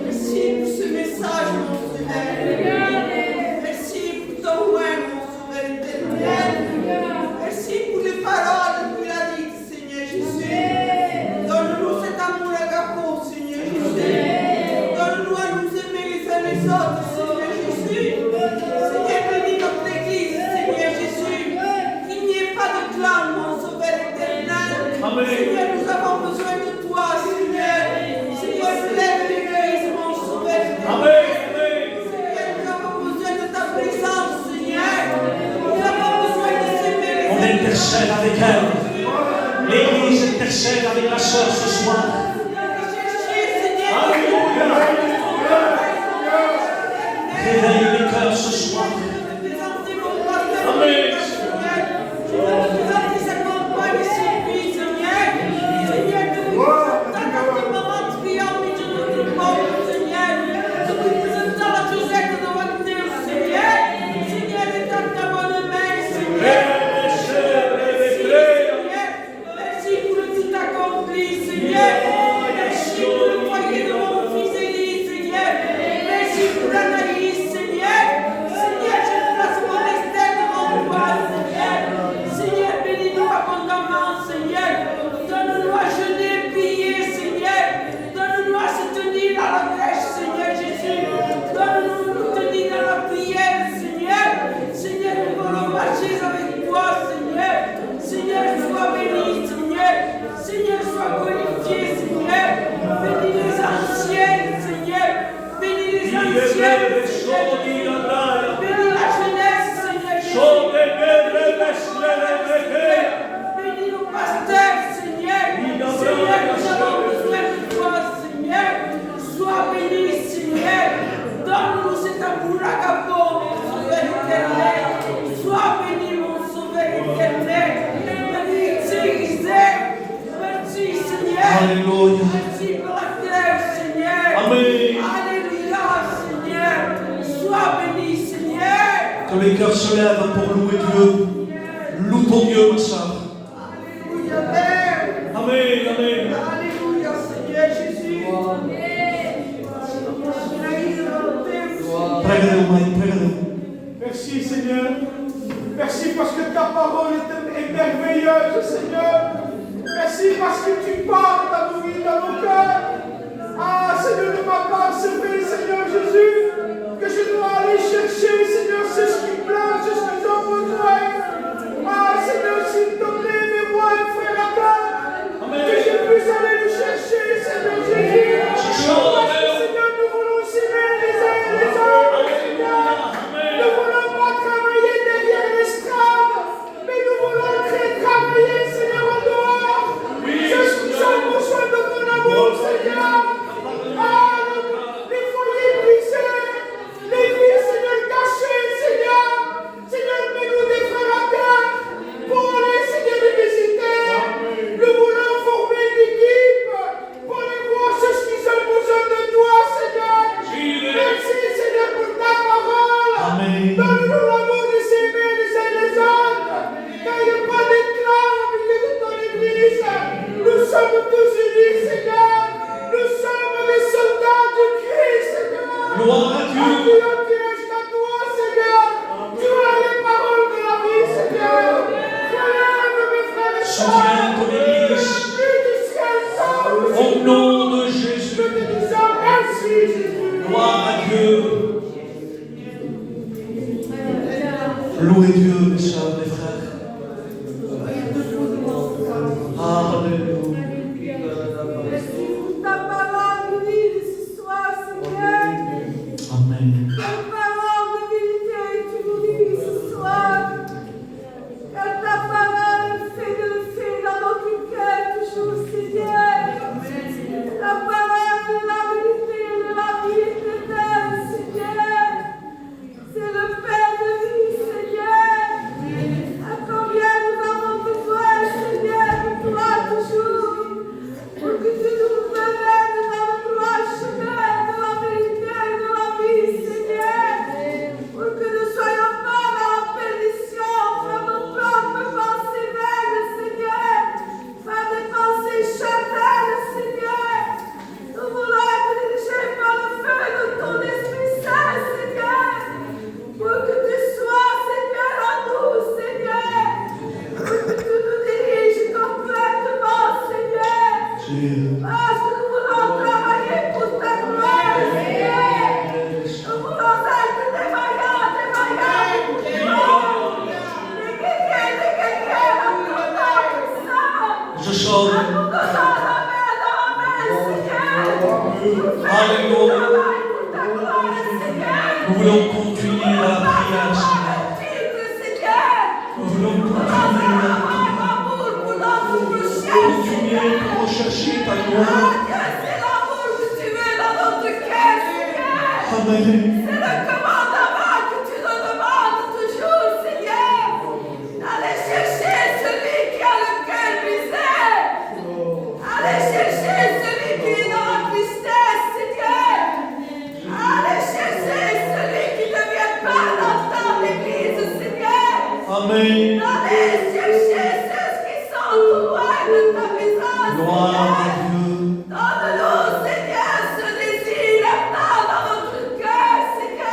Merci pour ce message, mon Seigneur. Merci pour ton roi, mon Sauveur éternel. Merci pour les paroles que tu as dites, Seigneur Jésus. Donne-nous cet amour agapo, Seigneur Jésus. Donne-nous à nous aimer les uns les autres, Seigneur Jésus. Seigneur, bénis notre Église, Seigneur Jésus. Qu'il n'y ait pas de clan, mon Sauveur éternel. Amen. Seigneur, nous avons besoin de toi, Alléluia. Merci pour la terre, Seigneur. Amen. Alléluia, Seigneur. Sois béni, Seigneur. Que les cœurs se lèvent pour louer Dieu. Loue ton Dieu, ma soeur. Alléluia, Père. Amen, amen. Alléluia, Seigneur Jésus. Prega-le, mãe, prega-le. Merci, Seigneur. Merci parce que ta parole est merveilleuse, Seigneur. Merci parce que tu parles dans nos vies, dans nos cœurs. Ah, Seigneur, de ma part, c'est vrai, Seigneur Jésus, que je dois aller chercher, Seigneur, c'est ce qui plaît, c'est ce qu'ils ont besoin. Ah, Seigneur, s'il te plaît, mets-moi un frère à terre, que je puisse aller le chercher, Seigneur Jésus. Parce que, Seigneur, nous voulons s'aimer les uns et les autres, Seigneur. Nous ne voulons pas travailler derrière l'estrade, mais nous voulons travailler, Seigneur, en dehors. Ceux qui ont besoin de ton amour, Seigneur. Ah, les foyers brisés, les vies, Seigneur, cachées, Seigneur. Seigneur, mets-nous des frères à terre pour aller, Seigneur, les visiter. Nous voulons former une équipe pour aller voir ceux qui ont besoin de toi, Seigneur. Merci, Seigneur, pour ta parole. Amen. Donne-nous l'amour de s'aimer les uns les autres. Car il n'y a pas d'éclat au milieu de ton église. Nous sommes tous unis, Seigneur. Nous sommes des soldats de Christ, Seigneur. Gloire à Dieu. Dieu jusqu'à toi, Seigneur. Tu as les paroles de la vie, Seigneur. Relève mes frères et sœurs. Soutiens ton église. Esprit du ciel, sauve. Au nom de Jésus. Nous te disons merci, Jésus. Gloire à Dieu. Louez Dieu, mes soeurs, mes frères. Alléluia. Merci pour ta parole de vie ce soir, Seigneur. Amen. Ta parole de vérité, tu nous dis ce soir. Car ta parole fait de l'effet dans notre cœur toujours, Seigneur. Ta parole de la vérité, de la vie éternelle, Seigneur. C'est le Père de vie, Seigneur. À combien nous avons besoin, Seigneur, de toi toujours. Pour que tu nous amènes dans le droit chemin de la vérité et de la vie, Seigneur. Pour que nous ne soyons pas dans la perdition, par nos propres pensées vaines, Seigneur. Par des pensées charnelles, Seigneur. Nous voulons être dirigés par le feu de ton Esprit Saint, Seigneur. Pour que tu sois, Seigneur, en nous, Seigneur. Pour que tu nous diriges complètement, Seigneur. Parce que nous voulons travailler pour ta gloire, Seigneur. Nous voulons être des vaillants pour toi. Des guerriers en tout temps puissants. Je chante. En nous donnant la main dans la main, Seigneur. Alléluia. Travail pour ta gloire, Seigneur. Nous voulons continuer à la prière, Seigneur. Seigneur. Nous voulons Pour continuer à la prière. l'amour, pour notre prochain, Continuer pour rechercher ta gloire. Dieu, c'est l'amour que tu veux dans notre cœur, Seigneur. Amen. C'est le commandement que tu nous demandes toujours, Seigneur. Allez chercher celui qui a le cœur brisé. Allez chercher celui qui est dans la tristesse, Seigneur. Allez chercher celui qui ne vient pas dans l'église, Seigneur. Amen. Allez chercher ceux qui sont loin de ta présence, Gloire Seigneur. à Dieu. Donne-nous, Seigneur, ce désir ardent dans notre cœur, Seigneur.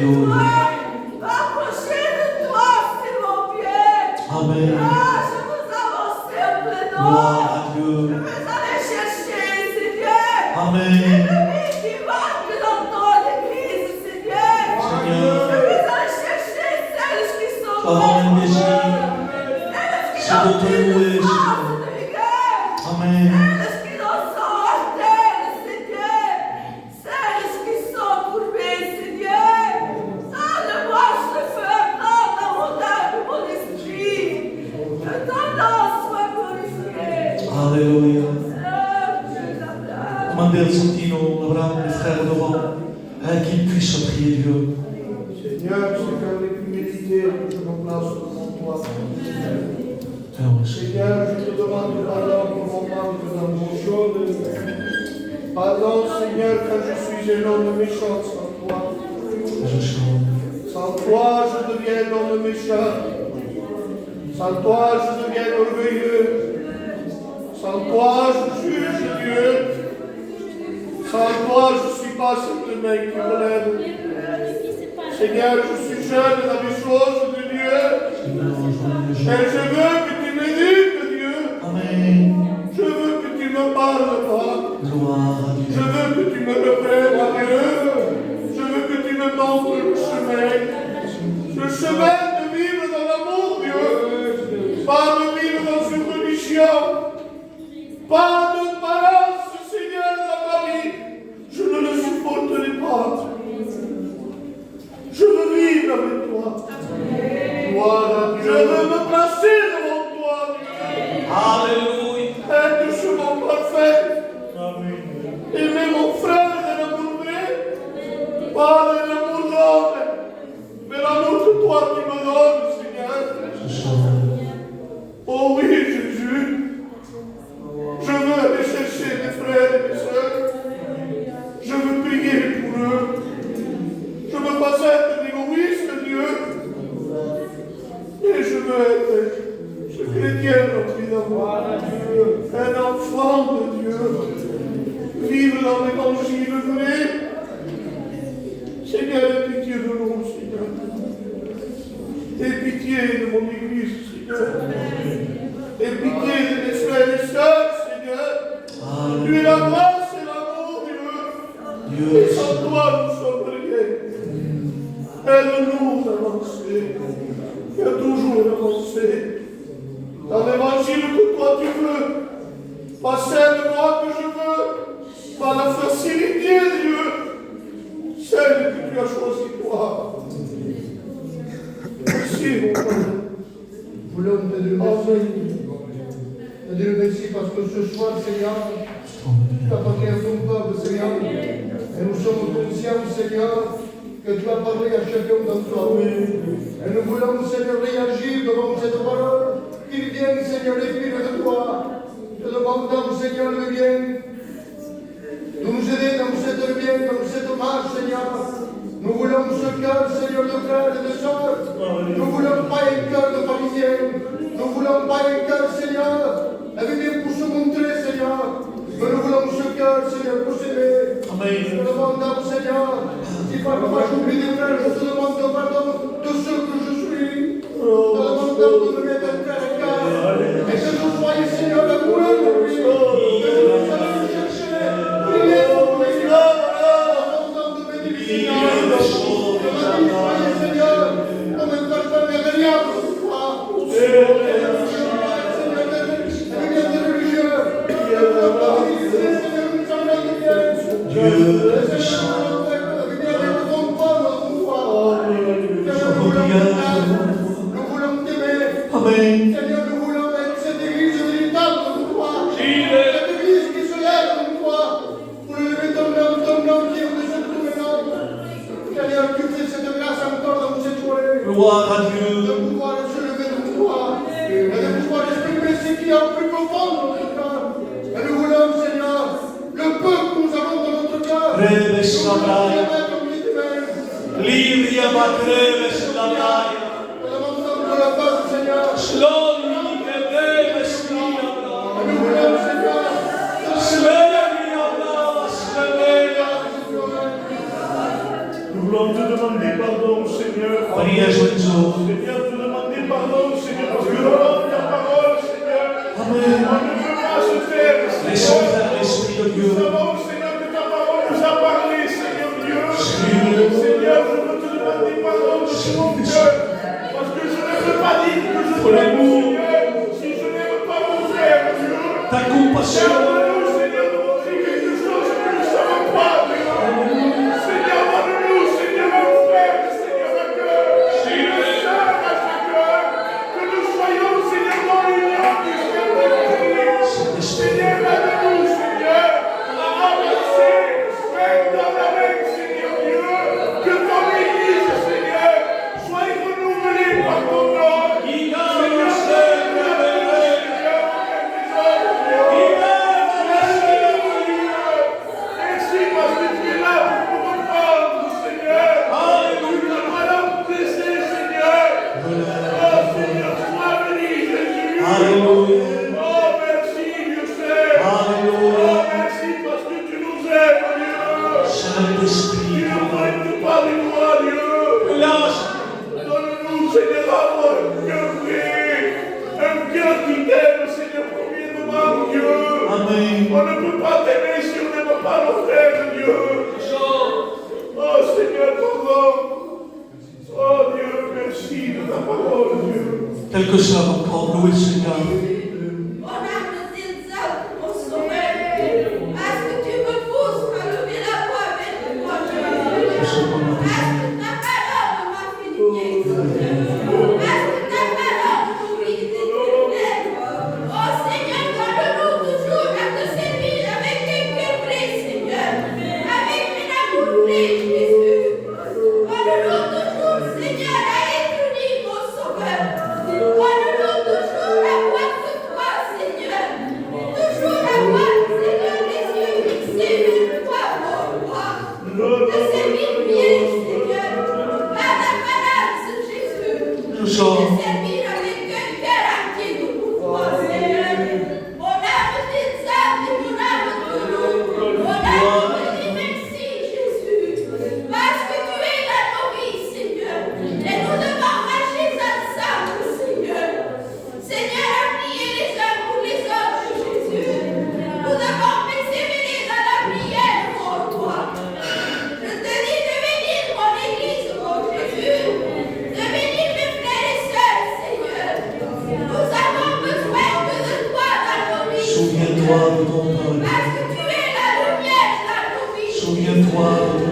toi. Approchez de toi, c'est mon pied. Amen. Ah, je veux avancer au plénard. Gloire à Dieu. Je veux aller chercher, Seigneur. Amen. L'ennemi qui marque dans ton église, Seigneur. Seigneur. Je veux aller chercher celles qui sont Avoir un mortes. désir. Celles qui C'est de ont te pris louer, le Seigneur. sens de rigueur. Amen. Celles qui en sont mortelles, Seigneur. Celles qui sont courbées, Seigneur. Donne-moi ce feu ardent dans mon âme et mon esprit. Que ton nom soit glorifié. Alléluia. Oh, Dieu d'Abraham. Demandez à Santino, Abraham, les frères devant, qu'ils puissent prier Dieu. Seigneur, c'est qu'avec humilité, je me place devant toi. Seigneur, je te demande pardon pour mon manque d'amour. Pardon, Seigneur, quand je suis un homme méchant sans toi. Sans toi, je deviens un homme méchant. Sans toi, je deviens orgueilleux. Sans toi, je juge Dieu. Sans toi, je ne suis pas cette main qui me lève. Seigneur, je suis jeune dans les choses de Dieu. Et je veux que tu m'éduques, Dieu. Amen. Je veux que tu me parles pas. Gloire à Dieu. Je veux que tu me reprennes, Dieu. Je veux que tu me montres le chemin. Le chemin de vivre dans l'amour, Dieu. Pas de vivre dans une religion. Pas de paresse, Seigneur, dans ma vie. Je ne le supporterai pas. Je veux vivre avec toi. Gloire à Dieu. Je veux me placer devant toi, Dieu. Alléluia. Aide le chemin parfait. Aimer mon frère de l'amour vrai. Pas de l'amour d'homme, mais l'amour que toi qui me donnes, Seigneur. Oh oui, Jésus. Je veux aller chercher mes frères et mes sœurs. Je veux prier pour eux. Je veux pas être égoïste, Dieu. Et je veux être ce chrétien rempli d'amour. Un enfant de Dieu. Vivre dans l'évangile vrai. Seigneur, aie pitié de nous, Seigneur. Aie pitié de mon église, Seigneur. Aie pitié de mes frères et sœurs, Seigneur. Tu es la grâce et l'amour, Dieu. Et sans toi, nous sommes rien. Aide-nous à avancer. Et à toujours avancer. Dans l'évangile que toi tu veux. Pas celle de moi que je veux. Pas la facilité, Dieu. Celle que tu as choisie, toi. Merci, mon Père. Voulons te dire merci. Te dire merci parce que ce soir, Seigneur, tu as parlé à ton peuple, Seigneur. Et nous sommes conscients, Seigneur, que tu as parlé à chacun d'entre nous. Et nous voulons, Seigneur, réagir devant cette parole qui vient, Seigneur, l'esprit de toi. Te demandons, Seigneur, le bien. De nous aider dans cette bien, dans cette marche, Seigneur. Nous voulons ce cœur, Seigneur, de frères et de sœurs. Nous ne voulons pas un cœur de pharisiens. Nous ne voulons pas un cœur, Seigneur, avec des pour se montrer, Seigneur. Mais nous voulons ce cœur, Seigneur, pour s'aimer. Nous te demandons, Seigneur, si parfois j'oublie des frères, je te demande pardon de ce que je suis. Nous te demandons de me mettre un frère et cœur. Et que nous soyons, Seigneur, amoureux de lui. Que nous allons chercher. Priez pour lui. Demandons de bénéficier. Seigneur, comme un père merveilleux pour toi. Seigneur des religieux. Nous voulons t'aimer. Amen. Seigneur, nous voulons être cette église véritable de toi. Cette église qui se lève de toi. Pour lever ton nom qui est au-dessus de tous les noms. Seigneur, tu fais cette grâce encore dans cette soirée. Gloire à Dieu. De pouvoir se lever de toi. Et de pouvoir exprimer ce qui est en plus profond de notre cœur. Et nous voulons, Seigneur, le peu que nous avons dans notre cœur. Reve Slavaya. Livia Matreve Slavaya. Slowly Reve Slavaya. Nous voulons, Seigneur, Slavia Slava Slavia. nous voulons te demander pardon, Seigneur. Maria Joenzo. Seigneur, te demander pardon, Seigneur, parce que devant ta parole, Seigneur, Amen. on ne peut pas se faire, Laissons Seigneur. faire l'Esprit de Dieu. Nous savons, Seigneur, que ta parole nous a parlé, Seigneur Dieu. Seigneur, je veux te demander pardon de tout mon cœur, parce que je ne peux pas dire que je t'aime, Seigneur, si je n'aime pas mon frère, Dieu. Ta compassion. Garde-nous, Seigneur, de montrer quelque chose que nous ne savons pas, Dieu. Seigneur, donne-nous, Seigneur, un frère, Seigneur, un cœur, une sœur à chaque cœur, que nous soyons, Seigneur, dans l'union du Saint-Esprit. Seigneur, aide-nous, Seigneur, à avancer, même dans la main, Seigneur Dieu, que ton Église, Seigneur, soit renouvelée par ton nom. Merci parce que tu es là pour nous reprendre, Seigneur. Tu n'es pas là pour laisser, Seigneur. Oh Seigneur, sois béni, Jésus. Alléluia. Oh merci, Dieu Seigneur. Alléluia. Oh merci parce que tu nous aimes, Dieu. Saint-Esprit. Tu ne m'aimes pas de toi, Dieu. Lâche. Donne-nous, Seigneur, avoir un cœur vrai, un cœur qui t'aime, Seigneur, premièrement, Dieu. Amen. On ne peut pas t'aimer si on n'aime pas nos frères, Dieu. Oh Seigneur, pardon. Oh Dieu, merci de ta parole, Dieu. Quelque chose encore, louez le Seigneur. Mon âme t'exalte, mon sauveur, parce que tu me pousses à lever la voix avec toi, Dieu. Parce que ta parole m'a fait du bien, Seigneur. Parce que ta parole nourrit des ténèbres. Oh Seigneur, donne-nous toujours à te servir avec un cœur vrai, Seigneur. Avec un amour vrai, Jésus. Donne-nous toujours, Seigneur, à être unis, mon sauveur. Donne-nous toujours à voir que toi, Seigneur. Toujours à voir, Seigneur, les yeux fixés vers toi, mon roi. Te servir bien, Seigneur. Par la parole, Jésus. Nous sommes. Te servir avec un cœur entier de toi, Seigneur. Mon âme t'exalte et mon âme te loue. Mon âme te dit merci, Jésus. Parce que tu es dans nos vies, Seigneur. Et nous devons marcher ensemble, Seigneur. Seigneur, à prier les uns pour les autres, Jésus. Nous devons persévérer dans la prière, mon roi. Je te dis de bénir mon Église, mon Jésus. De bénir mes frères et sœurs, Seigneur. Nous avons besoin de toi dans nos vies. Souviens-toi de ton peuple. Parce que tu es la lumière dans nos vies. Souviens-toi de ton